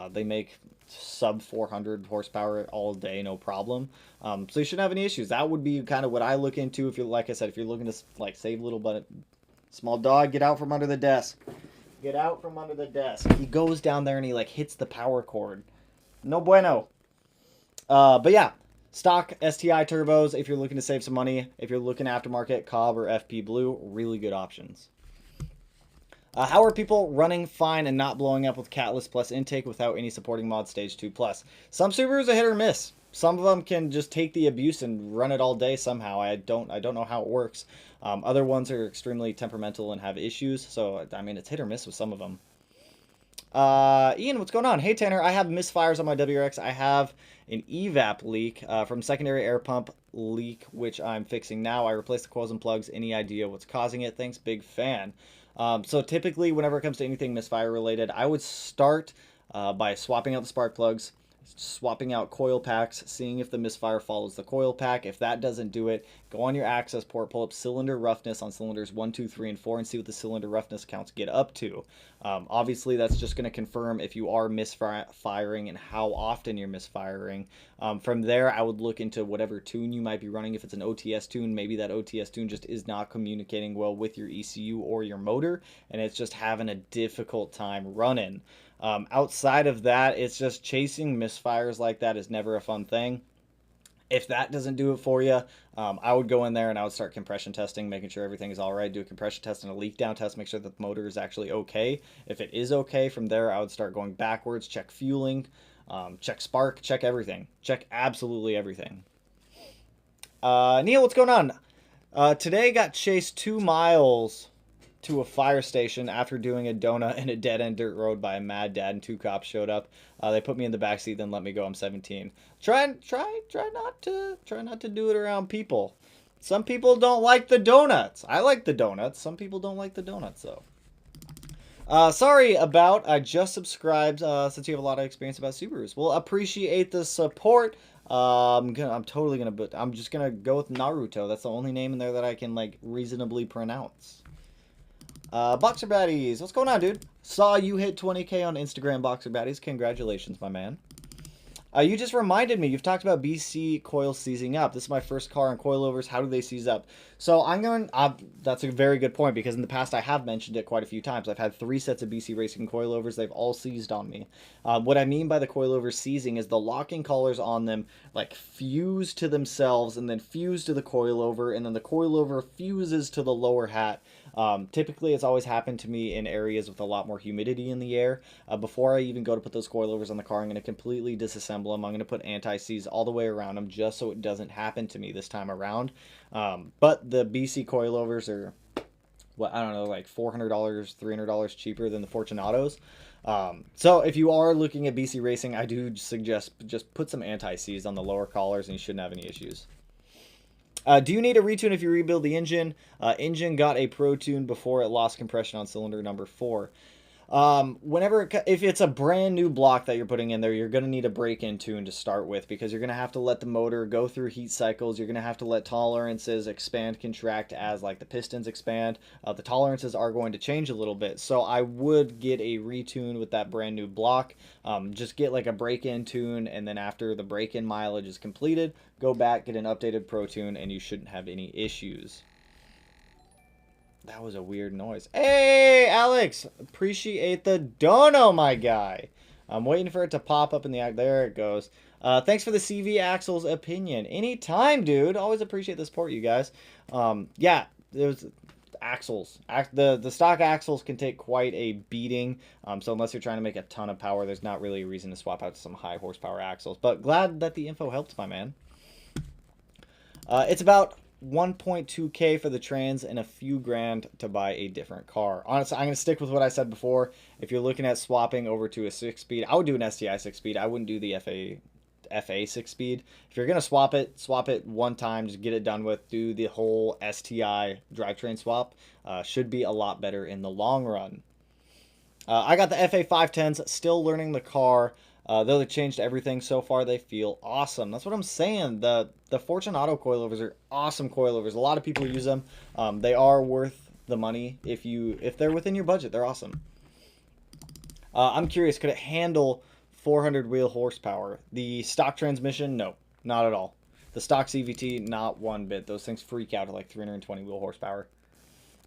[SPEAKER 1] They make sub 400 horsepower all day, no problem. So you shouldn't have any issues. That would be kind of what I look into if you're, like I said, if you're looking to like save a little bit. Small dog, get out from under the desk. Get out from under the desk. He goes down there and he like hits the power cord. No bueno. But yeah. Stock STI turbos, if you're looking to save some money. If you're looking aftermarket, Cobb or FP Blue, really good options. How are people running fine and not blowing up with catless plus intake without any supporting mod stage 2 plus? Some Subarus are hit or miss. Some of them can just take the abuse and run it all day somehow. I don't know how it works. Other ones are extremely temperamental and have issues. So I mean, it's hit or miss with some of them. Ian, what's going on? Hey Tanner, I have misfires on my WRX. I have an evap leak from secondary air pump leak, which I'm fixing now. I replaced the coils and plugs. Any idea what's causing it? Thanks, big fan. So typically, whenever it comes to anything misfire related, I would start by swapping out the spark plugs, swapping out coil packs, seeing if the misfire follows the coil pack. If that doesn't do it, go on your access port, pull up cylinder roughness on cylinders 1, 2, 3, and 4, and see what the cylinder roughness counts get up to. Obviously, that's just going to confirm if you are misfiring and how often you're misfiring. From there, I would look into whatever tune you might be running. If it's an OTS tune, maybe that OTS tune just is not communicating well with your ECU or your motor, and it's just having a difficult time running. Outside of that, it's just chasing misfires like that is never a fun thing. If that doesn't do it for you, I would go in there and I would start compression testing, making sure everything is all right. Do a compression test and a leak down test, make sure that the motor is actually okay. If it is okay, from there I would start going backwards, check fueling, check spark, check everything. Check absolutely everything. Neil, what's going on? Today got chased 2 miles to a fire station after doing a donut in a dead-end dirt road by a mad dad, and 2 cops showed up. They put me in the backseat, then let me go. I'm 17. Try not to do it around people. Some people don't like the donuts. I like the donuts. Some people don't like the donuts, though. Sorry about, I just subscribed since you have a lot of experience about Subarus. Well, appreciate the support. I'm just gonna go with Naruto. That's the only name in there that I can like reasonably pronounce. Boxer Baddies, what's going on, dude? Saw you hit 20K on Instagram, Boxer Baddies. Congratulations, my man. You just reminded me, you've talked about BC coils seizing up. This is my first car on coilovers. How do they seize up? So that's a very good point, because in the past I have mentioned it quite a few times. I've had 3 sets of BC Racing coilovers. They've all seized on me. What I mean by the coilover seizing is the locking collars on them like fuse to themselves and then fuse to the coilover, and then the coilover fuses to the lower hat. Typically, it's always happened to me in areas with a lot more humidity in the air. Before I even go to put those coilovers on the car, I'm going to completely disassemble them. I'm going to put anti-seize all the way around them just so it doesn't happen to me this time around. But the BC coilovers are, I don't know, like $400, $300 cheaper than the Fortunatos. So if you are looking at BC Racing, I do suggest just put some anti-seize on the lower collars and you shouldn't have any issues. Do you need a retune if you rebuild the engine? Engine got a pro tune before it lost compression on cylinder number 4. If it's a brand new block that you're putting in there, you're going to need a break-in tune to start with, because you're going to have to let the motor go through heat cycles. You're going to have to let tolerances expand, contract as like the pistons expand. The tolerances are going to change a little bit. So I would get a retune with that brand new block. Just get like a break-in tune, and then after the break-in mileage is completed, go back, get an updated pro tune, and you shouldn't have any issues. That was a weird noise. Hey, Alex! Appreciate the dono, my guy. I'm waiting for it to pop up in the act. There it goes. Thanks for the CV Axles opinion. Anytime, dude. Always appreciate the support, you guys. Yeah, there's axles. The stock axles can take quite a beating. So unless you're trying to make a ton of power, there's not really a reason to swap out to some high horsepower axles. But glad that the info helped, my man. It's about 1.2K for the trans and a few grand to buy a different car. Honestly, I'm going to stick with what I said before. If you're looking at swapping over to a 6-speed, I would do an STI 6-speed. I wouldn't do the FA 6-speed. If you're going to swap it one time, just get it done with. Do the whole STI drivetrain swap. Should be a lot better in the long run. I got the FA 510s, still learning the car. Though they changed everything so far, they feel awesome. That's what I'm saying. The Fortunato coilovers are awesome coilovers. A lot of people use them. They are worth the money if they're within your budget. They're awesome. I'm curious, could it handle 400 wheel horsepower? The stock transmission, no, not at all. The stock CVT, not one bit. Those things freak out at like 320 wheel horsepower.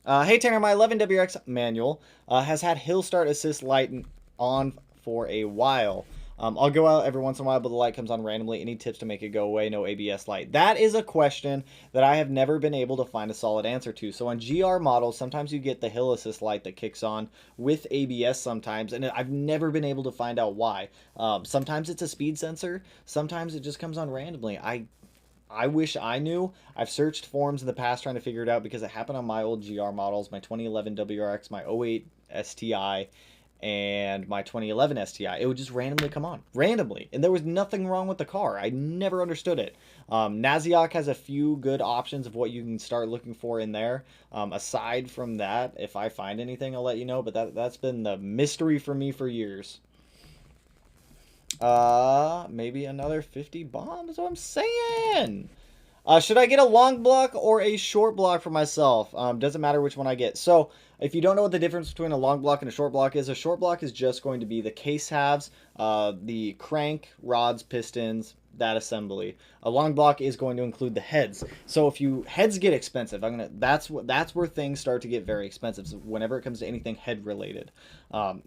[SPEAKER 1] Hey Tanner, my 11WX manual has had hill start assist light on for a while. I'll go out every once in a while, but the light comes on randomly. Any tips to make it go away? No ABS light. That is a question that I have never been able to find a solid answer to. So on GR models, sometimes you get the hill assist light that kicks on with ABS sometimes, and I've never been able to find out why. Sometimes it's a speed sensor. Sometimes it just comes on randomly. I wish I knew. I've searched forums in the past trying to figure it out because it happened on my old GR models, my 2011 WRX, my '08 STI, and my 2011 STI. It would just randomly come on. Randomly. And there was nothing wrong with the car. I never understood it. Naziok has a few good options of what you can start looking for in there. Aside from that, if I find anything, I'll let you know. But that's been the mystery for me for years. Maybe another 50 bombs, is what I'm saying. Should I get a long block or a short block for myself? Doesn't matter which one I get. So, if you don't know what the difference between a long block and a short block is, a short block is just going to be the case halves, the crank, rods, pistons, that assembly. A long block is going to include the heads. So if heads get expensive, that's where things start to get very expensive. So whenever it comes to anything head related,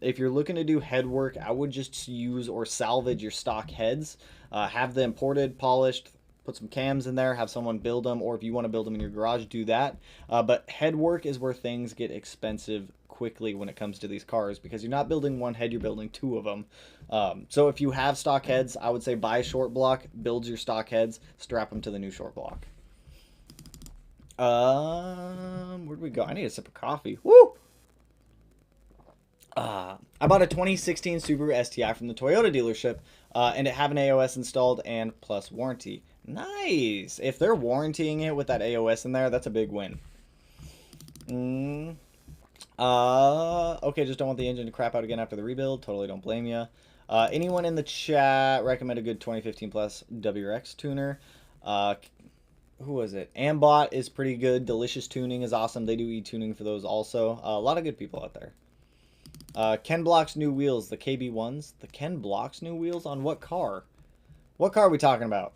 [SPEAKER 1] if you're looking to do head work, I would just use or salvage your stock heads, have them imported, polished, put some cams in there, have someone build them, or if you want to build them in your garage, do that. But head work is where things get expensive quickly when it comes to these cars, because you're not building one head, you're building two of them. So if you have stock heads, I would say buy a short block, build your stock heads, strap them to the new short block. Where'd we go? I need a sip of coffee. Woo! I bought a 2016 Subaru STI from the Toyota dealership, and it have an AOS installed and plus warranty. Nice! If they're warrantying it with that AOS in there, that's a big win. Okay, just don't want the engine to crap out again after the rebuild. Totally don't blame you. Anyone in the chat recommend a good 2015 plus WRX tuner? Who was it? Ambot is pretty good. Delicious Tuning is awesome. They do e-tuning for those also. A lot of good people out there. Ken Block's new wheels, the KB1s. The Ken Block's new wheels on what car? What car are we talking about?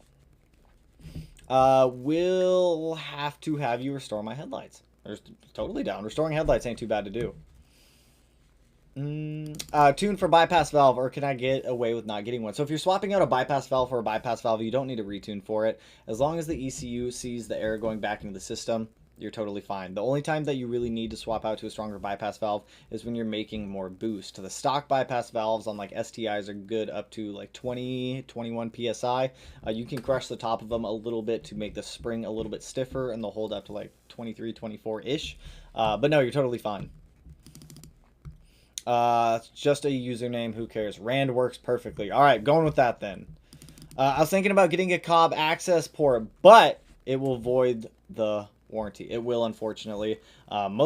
[SPEAKER 1] We'll have to have you restore my headlights. They're totally down. Restoring headlights ain't too bad to do. Tune for bypass valve, or can I get away with not getting one? So if you're swapping out a bypass valve for a bypass valve, you don't need a retune for it. As long as the ECU sees the air going back into the system, you're totally fine. The only time that you really need to swap out to a stronger bypass valve is when you're making more boost. The stock bypass valves on like STIs are good up to like 20, 21 PSI. You can crush the top of them a little bit to make the spring a little bit stiffer, and they'll hold up to like 23, 24-ish. But no, you're totally fine. It's just a username. Who cares? Rand works perfectly. All right, going with that then. I was thinking about getting a Cobb access port, but it will void the warranty. It will, unfortunately.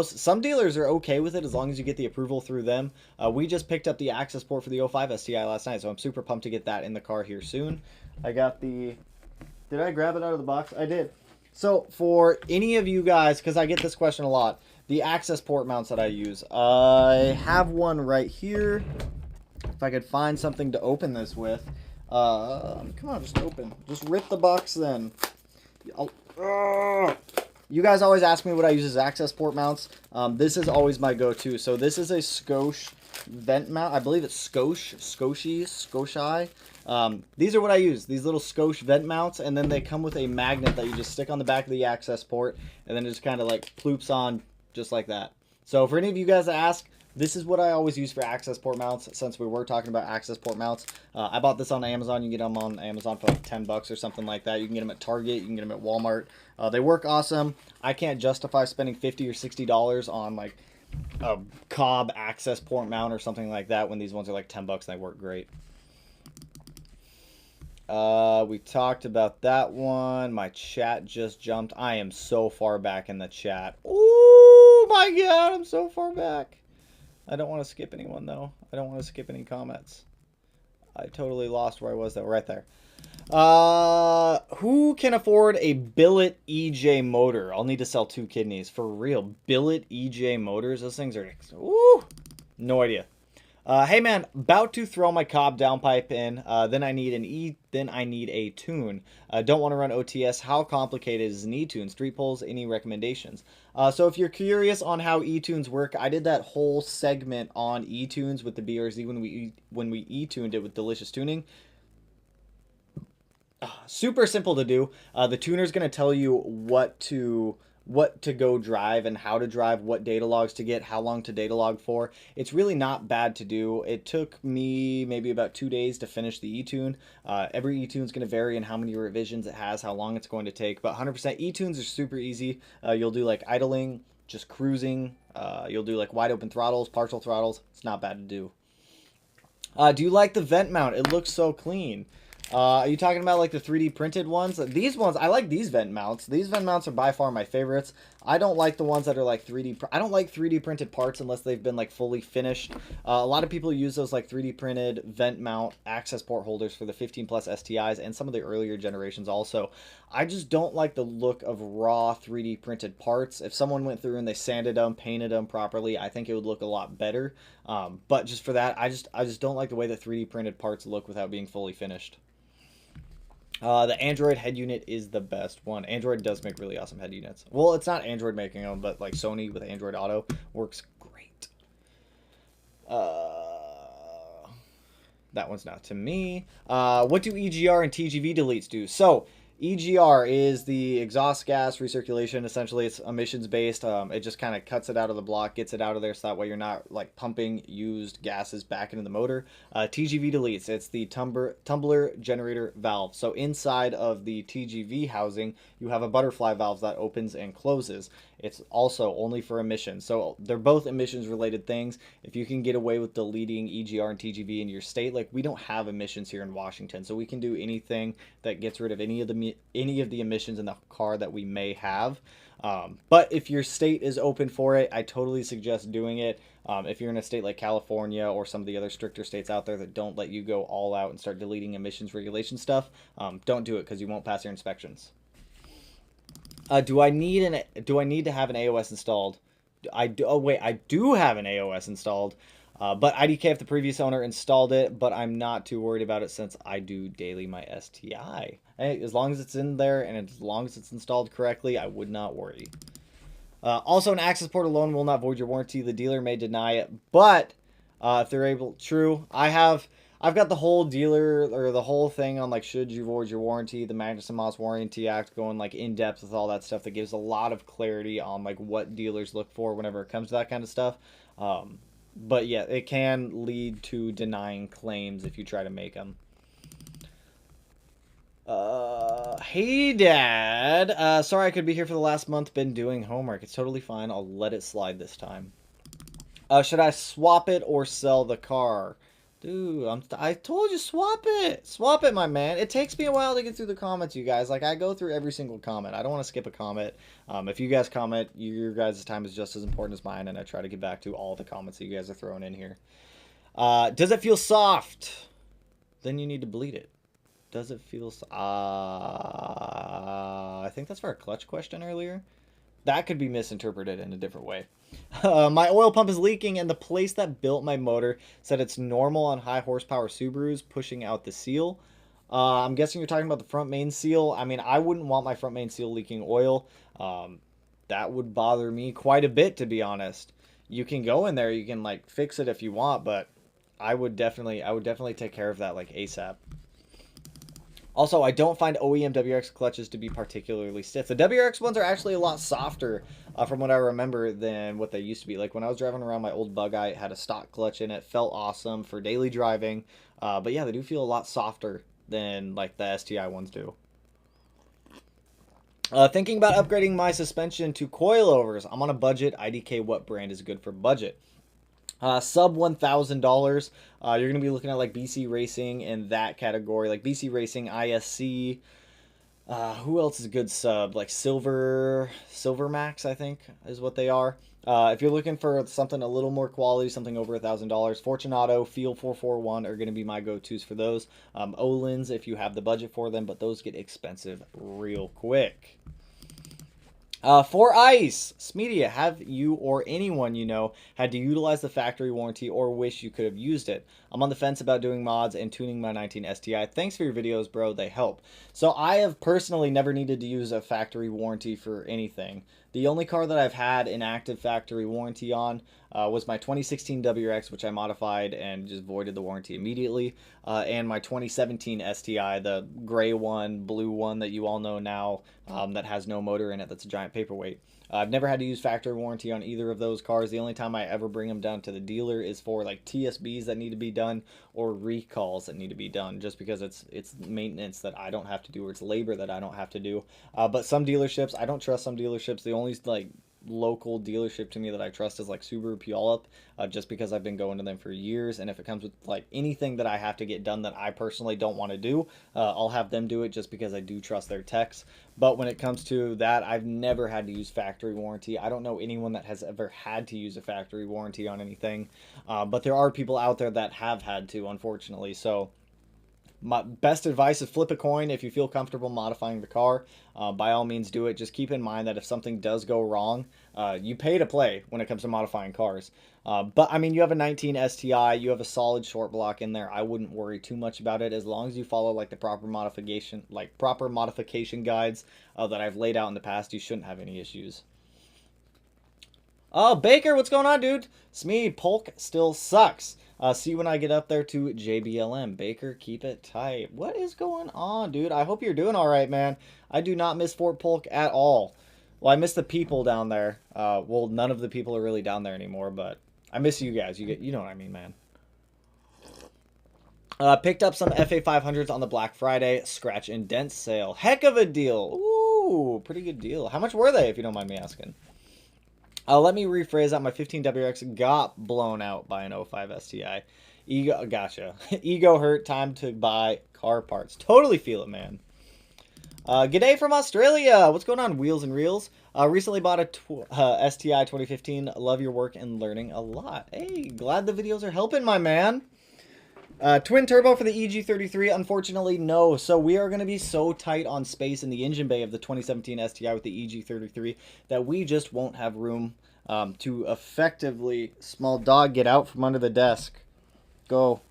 [SPEAKER 1] Some dealers are okay with it as long as you get the approval through them. We just picked up the access port for the 05 STI last night, so I'm super pumped to get that in the car here soon. I got the... Did I grab it out of the box? I did. So for any of you guys, because I get this question a lot, the access port mounts that I use, I have one right here. If I could find something to open this with. Come on, just open. Just rip the box then. You guys always ask me what I use as access port mounts. This is always my go-to. So this is a Scosche vent mount. I believe it's Scosche. These are what I use. These little Scosche vent mounts, and then they come with a magnet that you just stick on the back of the access port, and then it just kind of like ploops on just like that. So for any of you guys that ask, this is what I always use for access port mounts, since we were talking about access port mounts. I bought this on Amazon. You can get them on Amazon for like 10 bucks or something like that. You can get them at Target. You can get them at Walmart. They work awesome. I can't justify spending $50 or $60 on like a Cobb access port mount or something like that when these ones are like 10 bucks and they work great. We talked about that one. My chat just jumped. I am so far back in the chat. Oh my god, I'm so far back. I don't want to skip anyone, though. I don't want to skip any comments. I totally lost where I was, though. Right there. Who can afford a billet EJ motor? I'll need to sell 2 kidneys. For real. Billet EJ motors? Those things are... Ooh, no idea. Hey man, about to throw my Cobb downpipe in. Then I need an E. Then I need a tune. Don't want to run OTS. How complicated is an E-tune? Street polls. Any recommendations? So if you're curious on how E-tunes work, I did that whole segment on E-tunes with the BRZ when we E-tuned it with Delicious Tuning. Super simple to do. The tuner's going to tell you what to go drive and how to drive, what data logs to get, how long to data log for. It's really not bad to do. It took me maybe about 2 days to finish the E-tune. Every E-tune is going to vary in how many revisions it has, how long it's going to take, but 100% E-tunes are super easy. You'll do like idling, just cruising. You'll do like wide open throttles, partial throttles. It's not bad to do. Do you like the vent mount? It looks so clean. Are you talking about like the 3D printed ones? These ones, I like these vent mounts. These vent mounts are by far my favorites. I don't like the ones that are like 3D. I don't like 3D printed parts unless they've been like fully finished. A lot of people use those like 3D printed vent mount access port holders for the 15 plus STIs and some of the earlier generations also. I just don't like the look of raw 3D printed parts. If someone went through and they sanded them, painted them properly, I think it would look a lot better. But just for that, I just don't like the way that 3D printed parts look without being fully finished. The Android head unit is the best one. Android does make really awesome head units. Well, it's not Android making them, but like Sony with Android Auto works great. That one's not to me. What do EGR and Tgv deletes do? So EGR is the exhaust gas recirculation. Essentially, it's emissions based. It just kind of cuts it out of the block, gets it out of there, so that way you're not like pumping used gases back into the motor. Tgv deletes. It's the tumbler generator valve. So inside of the Tgv housing, you have a butterfly valve that opens and closes. It's also only for emissions. So they're both emissions related things. If you can get away with deleting EGR and TGV in your state, like we don't have emissions here in Washington, so we can do anything that gets rid of any of the emissions in the car that we may have. But if your state is open for it, I totally suggest doing it. If you're in a state like California or some of the other stricter states out there that don't let you go all out and start deleting emissions regulation stuff, don't do it because you won't pass your inspections. Do I need to have an AOS installed? I do have an AOS installed, but IDK if the previous owner installed it, but I'm not too worried about it since I do daily my STI. As long as it's in there and as long as it's installed correctly, I would not worry. Also, an access port alone will not void your warranty. The dealer may deny it, but if they're able, true. I've got the whole dealer or the whole thing on like should you void your warranty, the Magnuson-Moss Warranty Act, going like in depth with all that stuff that gives a lot of clarity on like what dealers look for whenever it comes to that kind of stuff. But yeah, it can lead to denying claims if you try to make them. Hey Dad, sorry I could be here for the last month, been doing homework. It's totally fine, I'll let it slide this time. Should I swap it or sell the car? Dude, I told you swap it. Swap it, my man. It takes me a while to get through the comments, you guys. Like, I go through every single comment. I don't want to skip a comment. If you guys comment, your guys' time is just as important as mine, and I try to get back to all the comments that you guys are throwing in here. Does it feel soft? Then you need to bleed it. Does it feel... I think that's for a clutch question earlier. That could be misinterpreted in a different way. My oil pump is leaking, and the place that built my motor said it's normal on high horsepower Subarus pushing out the seal. I'm guessing you're talking about the front main seal. I mean, I wouldn't want my front main seal leaking oil. That would bother me quite a bit, to be honest. You can go in there, you can like fix it if you want, but I would definitely take care of that like ASAP. Also, I don't find OEM WRX clutches to be particularly stiff. The WRX ones are actually a lot softer, from what I remember, than what they used to be. Like, when I was driving around my old Bug Eye, it had a stock clutch in it. Felt awesome for daily driving. But yeah, they do feel a lot softer than, like, the STI ones do. Thinking about upgrading my suspension to coilovers. I'm on a budget. IDK, what brand is good for budget? Sub $1,000, you're going to be looking at like BC Racing in that category, like BC Racing, ISC. Who else is a good sub? Like Silver Max, I think, is what they are. If you're looking for something a little more quality, something over $1,000, Fortunato, Feel 441 are going to be my go-tos for those. Olin's if you have the budget for them, but those get expensive real quick. For ice, Smedia, have you or anyone you know had to utilize the factory warranty or wish you could have used it? I'm on the fence about doing mods and tuning my 19 STI. Thanks for your videos, bro. They help. So I have personally never needed to use a factory warranty for anything. The only car that I've had an active factory warranty on was my 2016 WRX, which I modified and just voided the warranty immediately, and my 2017 STI, the gray one, blue one that you all know now, that has no motor in it, that's a giant paperweight. I've never had to use factory warranty on either of those cars. The only time I ever bring them down to the dealer is for like TSBs that need to be done or recalls that need to be done, just because it's maintenance that I don't have to do, or it's labor that I don't have to do. But some dealerships, I don't trust some dealerships. The only like local dealership to me that I trust is like Subaru Puyallup, just because I've been going to them for years, and if it comes with like anything that I have to get done that I personally don't want to do, I'll have them do it just because I do trust their techs. But when it comes to that, I've never had to use factory warranty. I don't know anyone that has ever had to use a factory warranty on anything, but there are people out there that have had to, unfortunately. So my best advice is flip a coin. If you feel comfortable modifying the car, by all means do it. Just keep in mind that if something does go wrong, you pay to play when it comes to modifying cars. But I mean, you have a 19 STI, you have a solid short block in there. I wouldn't worry too much about it as long as you follow like the proper modification guides that I've laid out in the past. You shouldn't have any issues. Oh, Baker, what's going on, dude? Smee, Polk still sucks. See you when I get up there to JBLM. Baker, keep it tight. What is going on, dude? I hope you're doing all right, man. I do not miss Fort Polk at all. Well, I miss the people down there. Well, none of the people are really down there anymore, but I miss you guys. You know what I mean, man. Picked up some FA 500s on the Black Friday scratch and dent sale. Heck of a deal. Ooh, pretty good deal. How much were they, if you don't mind me asking? Let me rephrase that. My 15 WRX got blown out by an 05 STI. Ego, gotcha. Ego hurt. Time to buy car parts. Totally feel it, man. G'day from Australia. What's going on, Wheels and Reels? Recently bought a STI 2015. Love your work and learning a lot. Hey, glad the videos are helping, my man. Twin turbo for the EG33, unfortunately, no. So we are going to be so tight on space in the engine bay of the 2017 STI with the EG33 that we just won't have room to effectively, small dog, get out from under the desk. Go.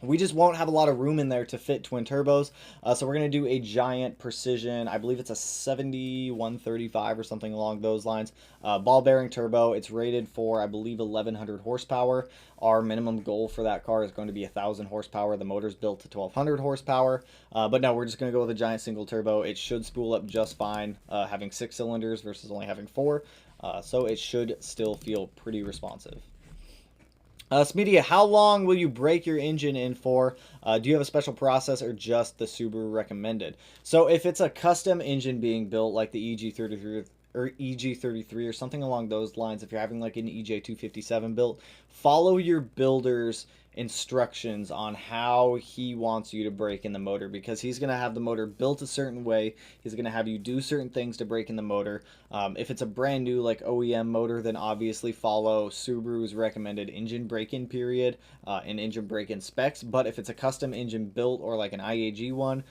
[SPEAKER 1] We just won't have a lot of room in there to fit twin turbos. So we're going to do a giant precision, I believe it's a 7135 or something along those lines. Ball bearing turbo. It's rated for, I believe, 1100 horsepower. Our minimum goal for that car is going to be 1000 horsepower. The motor's built to 1200 horsepower. But no, we're just going to go with a giant single turbo. It should spool up just fine, having 6 cylinders versus only having 4. So it should still feel pretty responsive. Smedia, how long will you break your engine in for? Do you have a special process or just the Subaru recommended? So if it's a custom engine being built like the EG33 or EG33 or something along those lines, if you're having like an EJ257 built, follow your builder's instructions on how he wants you to break in the motor, because he's going to have the motor built a certain way. He's going to have you do certain things to break in the motor. If it's a brand new like OEM motor, then obviously follow Subaru's recommended engine break-in period and engine break-in specs. But if it's a custom engine built or like an IAG one,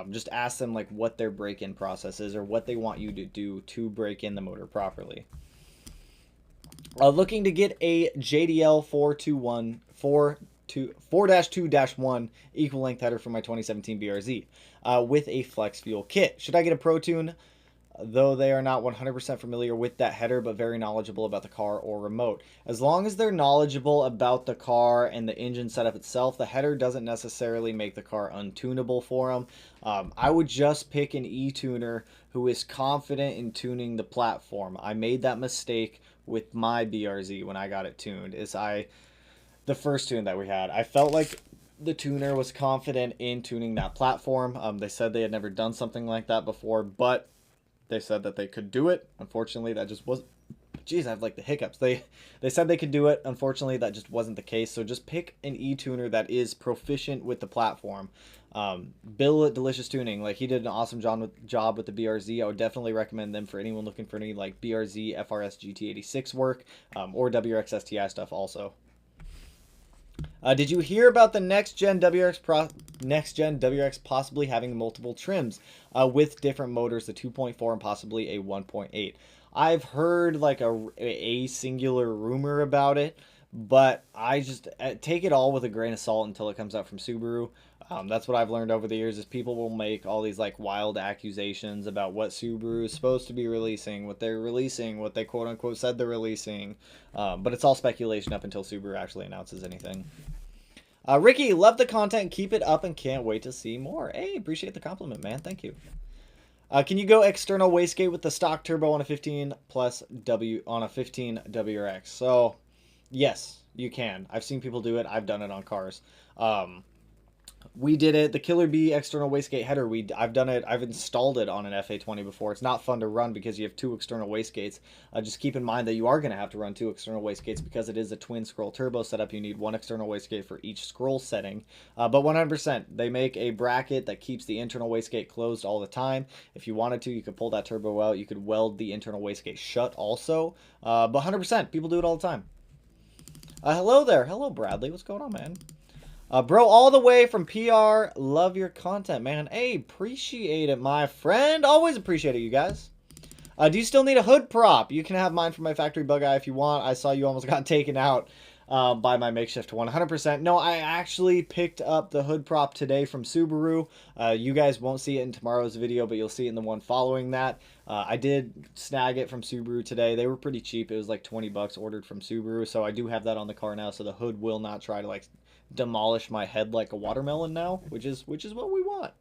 [SPEAKER 1] just ask them like what their break-in process is or what they want you to do to break in the motor properly. Looking to get a JDL 4-2-1 equal length header for my 2017 BRZ with a flex fuel kit. Should I get a Pro Tune? Though they are not 100% familiar with that header, but very knowledgeable about the car or remote. As long as they're knowledgeable about the car and the engine setup itself, the header doesn't necessarily make the car untunable for them. I would just pick an e-tuner who is confident in tuning the platform. I made that mistake with my BRZ when I got it tuned. The first tune that we had, I felt like the tuner was confident in tuning that platform. They said they had never done something like that before, but they said that they could do it. Unfortunately, that just wasn't... Jeez, I have like the hiccups. They said they could do it. Unfortunately, that just wasn't the case. So just pick an e-tuner that is proficient with the platform. Bill at Delicious Tuning, like he did an awesome job with the BRZ. I would definitely recommend them for anyone looking for any like BRZ, FRS, GT86 work, or WRX STI stuff also. Did you hear about the next gen WRX possibly having multiple trims with different motors, the 2.4 and possibly a 1.8? I've heard like a singular rumor about it, but I just take it all with a grain of salt until it comes out from Subaru. That's what I've learned over the years is people will make all these like wild accusations about what Subaru is supposed to be releasing, what they're releasing, what they quote unquote said they're releasing. But it's all speculation up until Subaru actually announces anything. Ricky, love the content. Keep it up and can't wait to see more. Hey, appreciate the compliment, man. Thank you. Can you go external wastegate with the stock turbo on a 15 plus W on a 15 WRX? So, yes, you can. I've seen people do it. I've done it on cars. We did it. The Killer Bee external wastegate header. I've done it. I've installed it on an FA20 before. It's not fun to run because you have two external wastegates. Just keep in mind that you are going to have to run two external wastegates because it is a twin scroll turbo setup. You need one external wastegate for each scroll setting. But 100%, they make a bracket that keeps the internal wastegate closed all the time. If you wanted to, you could pull that turbo out. You could weld the internal wastegate shut also. But 100%, people do it all the time. Hello there. Hello, Bradley. What's going on, man? Bro, all the way from PR. Love your content, man. Hey, appreciate it, my friend. Always appreciate it, you guys. Do you still need a hood prop? You can have mine from my factory bug eye if you want. I saw you almost got taken out by my makeshift one. 100%. No, I actually picked up the hood prop today from Subaru. You guys won't see it in tomorrow's video, but you'll see it in the one following that. I did snag it from Subaru today. They were pretty cheap. It was like 20 bucks ordered from Subaru. So I do have that on the car now. So the hood will not try to like demolish my head like a watermelon now, which is what we want.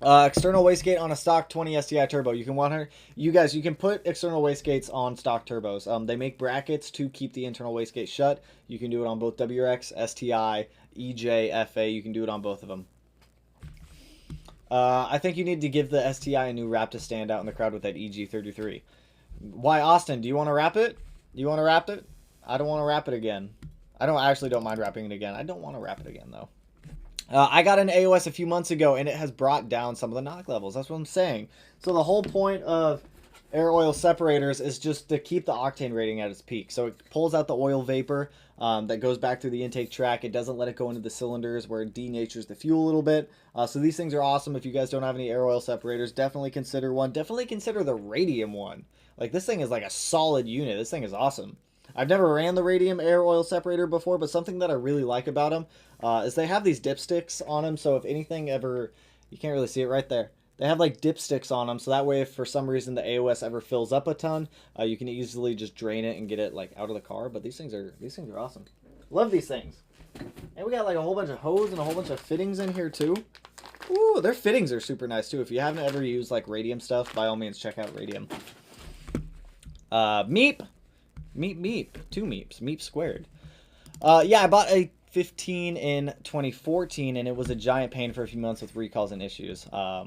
[SPEAKER 1] External wastegate on a stock 20 STI turbo. You can put external wastegates on stock turbos. They make brackets to keep the internal wastegate shut. You can do it on both WRX, STI, EJ, FA. You can do it on both of them. I think you need to give the STI a new wrap to stand out in the crowd with that EG33. Why, Austin? Do you want to wrap it? Do you want to wrap it? I don't want to wrap it again. I actually don't mind wrapping it again. I don't want to wrap it again, though. I got an AOS a few months ago, and it has brought down some of the knock levels. That's what I'm saying. So the whole point of air oil separators is just to keep the octane rating at its peak. So it pulls out the oil vapor that goes back through the intake track. It doesn't let it go into the cylinders where it denatures the fuel a little bit. So these things are awesome. If you guys don't have any air oil separators, definitely consider one. Definitely consider the radium one. Like, this thing is like a solid unit. This thing is awesome. I've never ran the radium air oil separator before, but something that I really like about them is they have these dipsticks on them. So if anything ever, you can't really see it right there. They have like dipsticks on them. So that way, if for some reason the AOS ever fills up a ton, you can easily just drain it and get it like out of the car. But these things are awesome. Love these things. And we got like a whole bunch of hose and a whole bunch of fittings in here too. Ooh, their fittings are super nice too. If you haven't ever used like radium stuff, by all means check out radium. Meep. Meep. Two Meeps. Meep squared. Yeah, I bought a 15 in 2014, and it was a giant pain for a few months with recalls and issues. I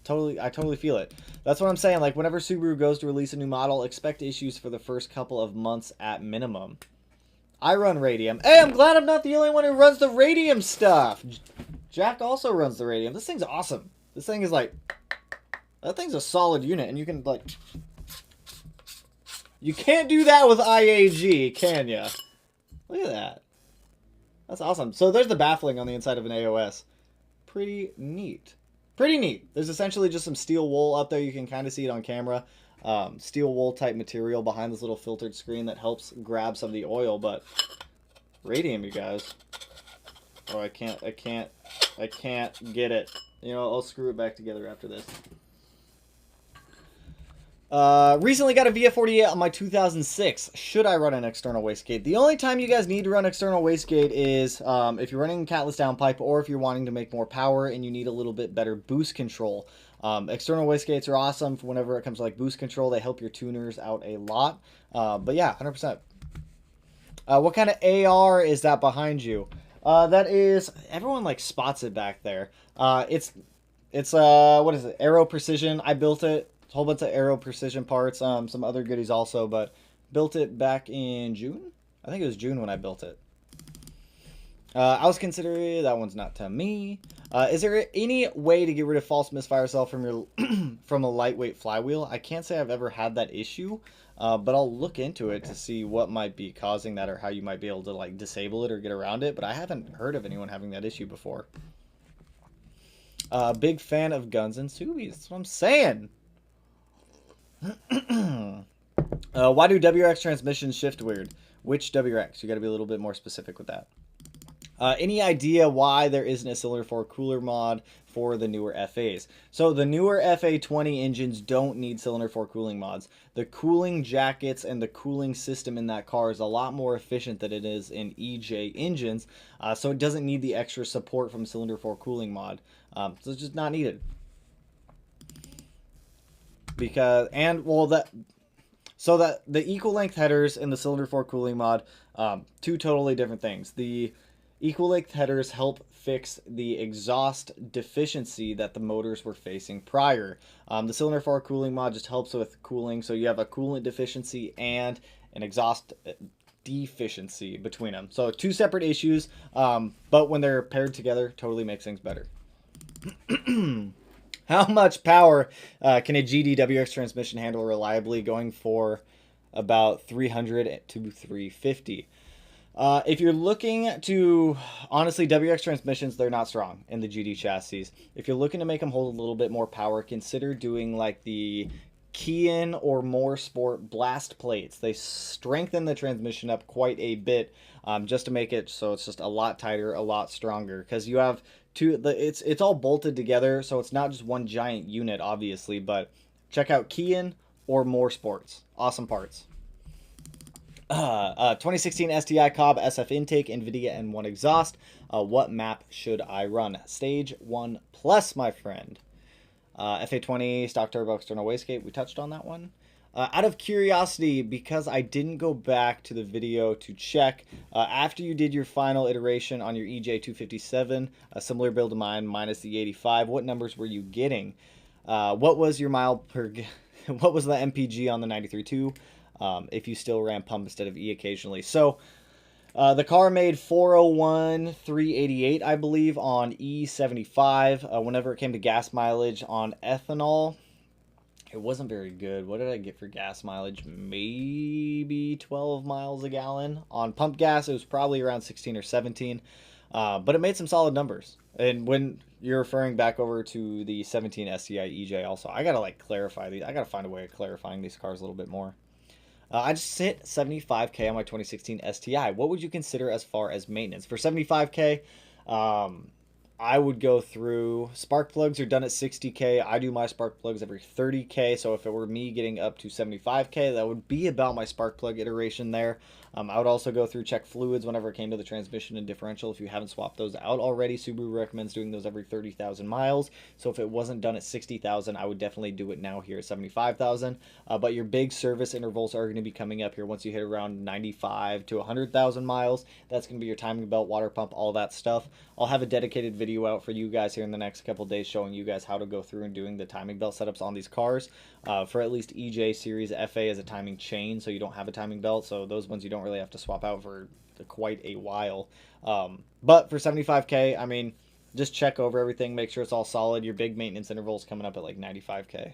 [SPEAKER 1] totally feel it. That's what I'm saying. Like, whenever Subaru goes to release a new model, expect issues for the first couple of months at minimum. I run radium. Hey, I'm glad I'm not the only one who runs the radium stuff. Jack also runs the radium. This thing's awesome. This thing is like, that thing's a solid unit, and you can like... You can't do that with IAG, can ya? Look at that. That's awesome. So there's the baffling on the inside of an AOS. Pretty neat. Pretty neat. There's essentially just some steel wool up there. You can kind of see it on camera. Steel wool type material behind this little filtered screen that helps grab some of the oil. But radium, you guys. Oh, I can't get it. You know, I'll screw it back together after this. Recently got a VF48 on my 2006. Should I run an external wastegate? The only time you guys need to run external wastegate is if you're running catless downpipe or if you're wanting to make more power and you need a little bit better boost control. External wastegates are awesome for whenever it comes to like boost control. They help your tuners out a lot. But yeah, 100%. What kind of AR is that behind you? That is, everyone like spots it back there. It's what is it? Aero Precision. I built it. A whole bunch of Aero Precision parts, some other goodies also, but built it back in June? I think it was June when I built it. I was considering, that one's not to me. Is there any way to get rid of false misfire cell from your from a lightweight flywheel? I can't say I've ever had that issue. but I'll look into it to see what might be causing that or how you might be able to like disable it or get around it. But I haven't heard of anyone having that issue before. Big fan of guns and Subies. That's what I'm saying. Why do WRX transmissions shift weird? Which WRX? You got to be a little bit more specific with that. Any idea why there isn't a cylinder 4 cooler mod for the newer FAs? So the newer FA20 engines don't need cylinder 4 cooling mods. The cooling jackets and the cooling system in that car is a lot more efficient than it is in EJ engines, so it doesn't need the extra support from cylinder 4 cooling mod. So it's just not needed. Because, and well, so that the equal length headers in the cylinder 4 cooling mod, two totally different things. The equal length headers help fix the exhaust deficiency that the motors were facing prior. The cylinder 4 cooling mod just helps with cooling, so you have a coolant deficiency and an exhaust deficiency between them. So two separate issues, but when they're paired together, totally makes things better. How much power can a GDWX transmission handle reliably, going for about 300 to 350? If you're looking to, honestly, WX transmissions, they're not strong in the GD chassis. If you're looking to make them hold a little bit more power, consider doing like the Key-in or More Sport blast plates. They strengthen the transmission up quite a bit, just to make it so it's just a lot tighter, a lot stronger. Because you have it's all bolted together, so it's not just one giant unit, obviously. But check out Key-in or More Sports. Awesome parts. 2016 STI Cobb SF intake, NVIDIA N1 exhaust. What map should I run? Stage 1 plus, my friend. FA20 stock turbo external wastegate. We touched on that one. Out of curiosity, because I didn't go back to the video to check, after you did your final iteration on your EJ257, a similar build to mine minus the 85, what numbers were you getting? What was your mile per? What was the MPG on the 93.2? If you still ran pump instead of E occasionally. So the car made 401, 388, I believe, on E75. Whenever it came to gas mileage on ethanol, it wasn't very good. What did I get for gas mileage? Maybe 12 miles a gallon. On pump gas, it was probably around 16 or 17. But it made some solid numbers. And when you're referring back over to the 17 STI EJ also, I got to like clarify these. I got to find a way of clarifying these cars a little bit more. I just hit 75K on my 2016 STI. What would you consider as far as maintenance? For 75K, I would go through, spark plugs are done at 60K. I do my spark plugs every 30K. So if it were me getting up to 75K, that would be about my spark plug iteration there. I would also go through, check fluids whenever it came to the transmission and differential. If you haven't swapped those out already, Subaru recommends doing those every 30,000 miles. So if it wasn't done at 60,000, I would definitely do it now here at 75,000. But your big service intervals are going to be coming up here once you hit around 95 to 100,000 miles. That's going to be your timing belt, water pump, all that stuff. I'll have a dedicated video out for you guys here in the next couple days showing you guys how to go through and doing the timing belt setups on these cars. For at least EJ series, FA is a timing chain, so you don't have a timing belt. So those ones you don't really have to swap out for quite a while. But for 75K, I mean, just check over everything, make sure it's all solid. Your big maintenance intervals coming up at like 95K.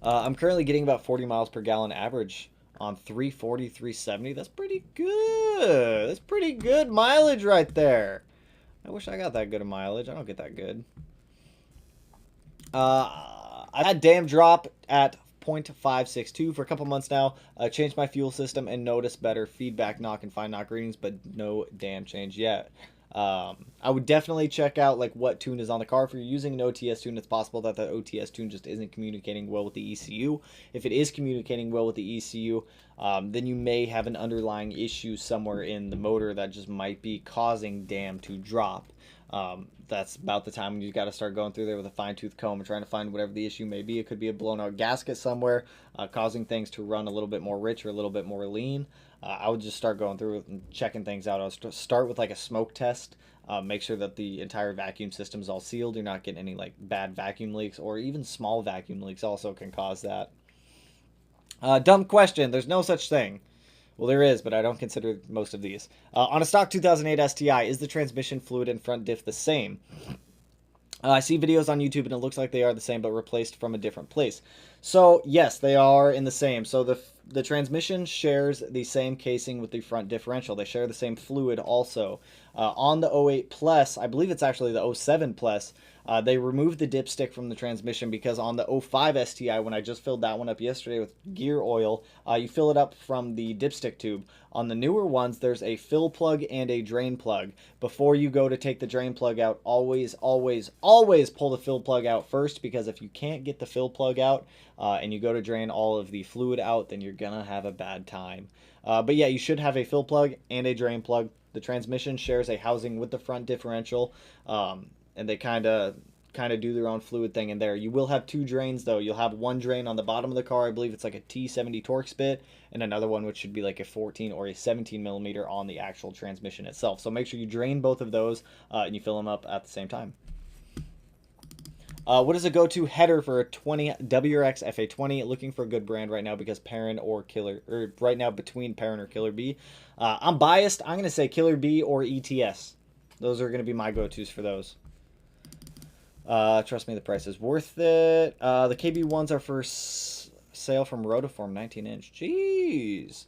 [SPEAKER 1] I'm currently getting about 40 miles per gallon average on 340, 370. That's pretty good. That's pretty good mileage right there. I wish I got that good of mileage. I don't get that good. I've had dam drop at 0.562 for a couple months now. Changed my fuel system and noticed better feedback knock and fine knock readings, but no dam change yet. I would definitely check out like what tune is on the car. If you're using an OTS tune, it's possible that that OTS tune just isn't communicating well with the ECU. If it is communicating well with the ECU, then you may have an underlying issue somewhere in the motor that just might be causing dam to drop. That's about the time when you got to start going through there with a fine-tooth comb and trying to find whatever the issue may be. It could be a blown-out gasket somewhere, causing things to run a little bit more rich or a little bit more lean. I would just start going through and checking things out. I would start with like a smoke test. Make sure that the entire vacuum system is all sealed. You're not getting any like bad vacuum leaks, or even small vacuum leaks also can cause that. Dumb question. There's no such thing. Well, there is, but I don't consider most of these. On a stock 2008 STI, is the transmission fluid and front diff the same? I see videos on YouTube and it looks like they are the same but replaced from a different place. So yes, they are in the same. So the transmission shares the same casing with the front differential. They share the same fluid also. On the 08 Plus, I believe it's actually the 07 Plus, they removed the dipstick from the transmission because on the 05 STI, when I just filled that one up yesterday with gear oil, you fill it up from the dipstick tube. On the newer ones, there's a fill plug and a drain plug. Before you go to take the drain plug out, always, always, always pull the fill plug out first, because if you can't get the fill plug out and you go to drain all of the fluid out, then you're going to have a bad time. But yeah, you should have a fill plug and a drain plug. The transmission shares a housing with the front differential, and they kind of do their own fluid thing in there. You will have two drains though. You'll have one drain on the bottom of the car. I believe it's like a T70 Torx bit, and another one which should be like a 14 or a 17 millimeter on the actual transmission itself. So make sure you drain both of those and you fill them up at the same time. What is a go-to header for a 20 WRX FA20? Looking for a good brand right now because Perrin or Killer, or right now between Perrin or Killer B. I'm biased. I'm going to say Killer B or ETS. Those are going to be my go-tos for those. Trust me, the price is worth it. The KB ones are for sale from Rotiform, 19-inch. Jeez.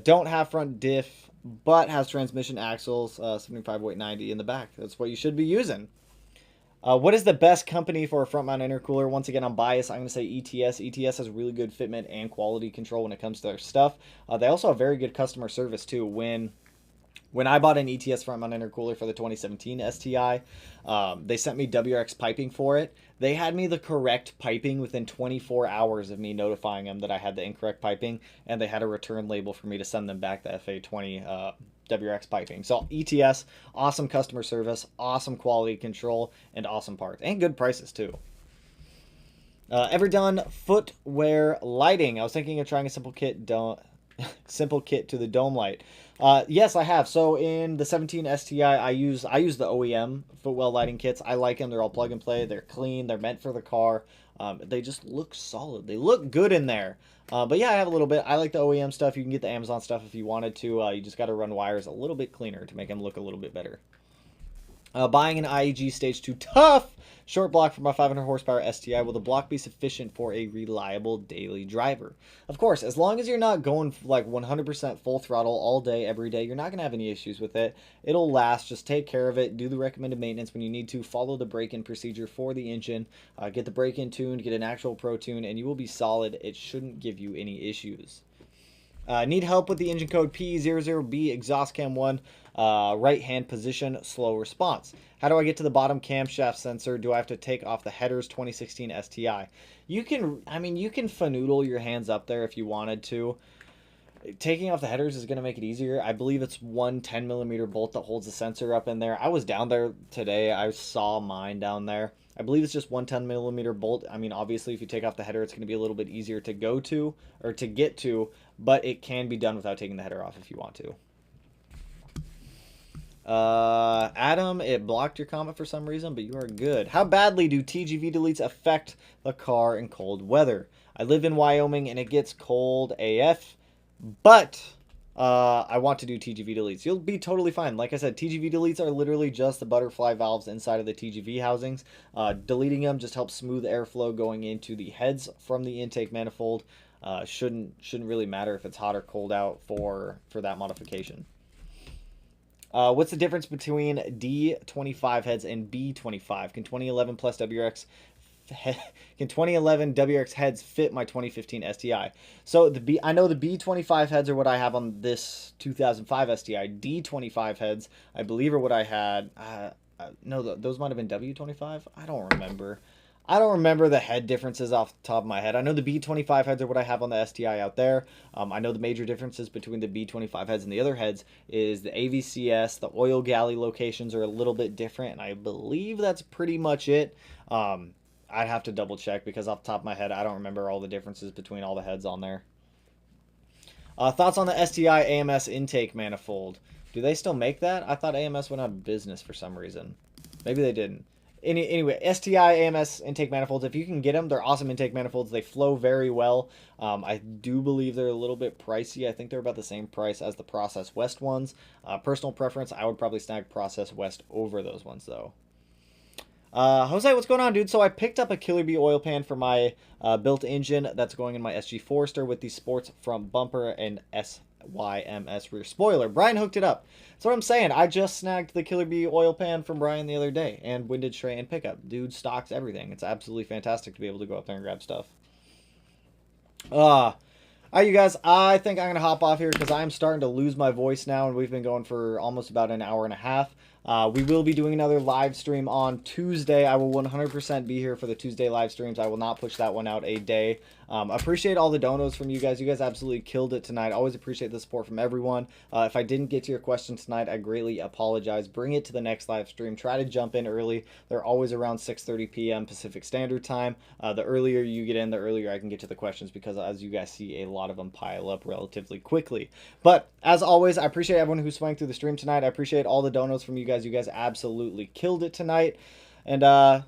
[SPEAKER 1] Don't have front diff, but has transmission axles, 75 weight 90 in the back. That's what you should be using. What is the best company for a front mount intercooler? Once again, I'm biased. I'm going to say ETS. ETS has really good fitment and quality control when it comes to their stuff. They also have very good customer service too. When I bought an ETS front mount intercooler for the 2017 STI, they sent me WRX piping for it. They had me the correct piping within 24 hours of me notifying them that I had the incorrect piping, and they had a return label for me to send them back the FA20 WRX piping. So ETS, awesome customer service, awesome quality control, and awesome parts, and good prices too. Ever done footwear lighting? I was thinking of trying a simple kit to the dome light. Yes, I have. So in the 17 STI, I use the OEM footwell lighting kits. I like them. They're all plug and play. They're clean. They're meant for the car. They just look solid. They look good in there. But yeah, I have a little bit. I like the OEM stuff. You can get the Amazon stuff if you wanted to. You just got to run wires a little bit cleaner to make them look a little bit better. Buying an IEG Stage 2 Tough short block for my 500 horsepower STI. Will the block be sufficient for a reliable daily driver? Of course, as long as you're not going like 100% full throttle all day, every day, you're not going to have any issues with it. It'll last. Just take care of it. Do the recommended maintenance when you need to. Follow the break-in procedure for the engine. Get the break-in tuned. Get an actual Pro Tune, and you will be solid. It shouldn't give you any issues. Need help with the engine code P00B exhaust cam 1, right hand position, slow response. How do I get to the bottom camshaft sensor? Do I have to take off the headers 2016 STI? You can fanoodle your hands up there if you wanted to. Taking off the headers is going to make it easier. I believe it's one 10mm bolt that holds the sensor up in there. I was down there today. I saw mine down there. I believe it's just one 10mm bolt. I mean, obviously, if you take off the header, it's going to be a little bit easier to go to or to get to, but it can be done without taking the header off if you want to. Adam, it blocked your comment for some reason, but you are good. How badly do TGV deletes affect the car in cold weather? I live in Wyoming and it gets cold AF, but I want to do TGV deletes. You'll be totally fine. Like I said, TGV deletes are literally just the butterfly valves inside of the TGV housings. Deleting them just helps smooth airflow going into the heads from the intake manifold. Shouldn't really matter if it's hot or cold out for that modification. What's the difference between D25 heads and B25? Can 2011 plus WRX can 2011 WRX heads fit my 2015 STI? So I know the B25 heads are what I have on this 2005 STI. D25 heads, I believe, are what I had. No, those might have been W25. I don't remember. I don't remember the head differences off the top of my head. I know the B25 heads are what I have on the STI out there. I know the major differences between the B25 heads and the other heads is the AVCS, the oil galley locations are a little bit different, and I believe that's pretty much it. I'd have to double check because off the top of my head, I don't remember all the differences between all the heads on there. Thoughts on the STI AMS intake manifold? Do they still make that? I thought AMS went out of business for some reason. Maybe they didn't. Anyway, STI AMS intake manifolds, if you can get them, they're awesome intake manifolds. They flow very well. I do believe they're a little bit pricey. I think they're about the same price as the Process West ones. Personal preference, I would probably snag Process West over those ones, though. Jose, what's going on, dude? So I picked up a Killer Bee oil pan for my built engine that's going in my SG Forester with the Sports Front Bumper and SYMS rear spoiler. Brian hooked it up. That's what I'm saying. I just snagged the Killer Bee oil pan from Brian the other day and windage tray and pickup. Dude stocks everything. It's absolutely fantastic to be able to go up there and grab stuff. All right, you guys, I think I'm going to hop off here because I'm starting to lose my voice now, and we've been going for almost about an hour and a half. We will be doing another live stream on Tuesday. I will 100% be here for the Tuesday live streams. I will not push that one out a day. Appreciate all the donos from you guys. You guys absolutely killed it tonight. Always appreciate the support from everyone. If I didn't get to your questions tonight, I greatly apologize. Bring it to the next live stream. Try to jump in early. They're always around 6:30 p.m. Pacific Standard Time. The earlier you get in, the earlier I can get to the questions because, as you guys see, a lot of them pile up relatively quickly. But as always, I appreciate everyone who swung through the stream tonight. I appreciate all the donos from you guys. You guys absolutely killed it tonight. And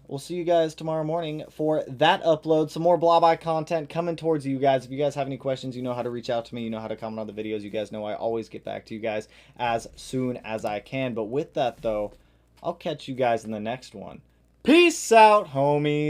[SPEAKER 1] we'll see you guys tomorrow morning for that upload. Some more Blob Eye content coming towards you guys. If you guys have any questions, you know how to reach out to me. You know how to comment on the videos. You guys know I always get back to you guys as soon as I can. But with that, though, I'll catch you guys in the next one. Peace out, homies.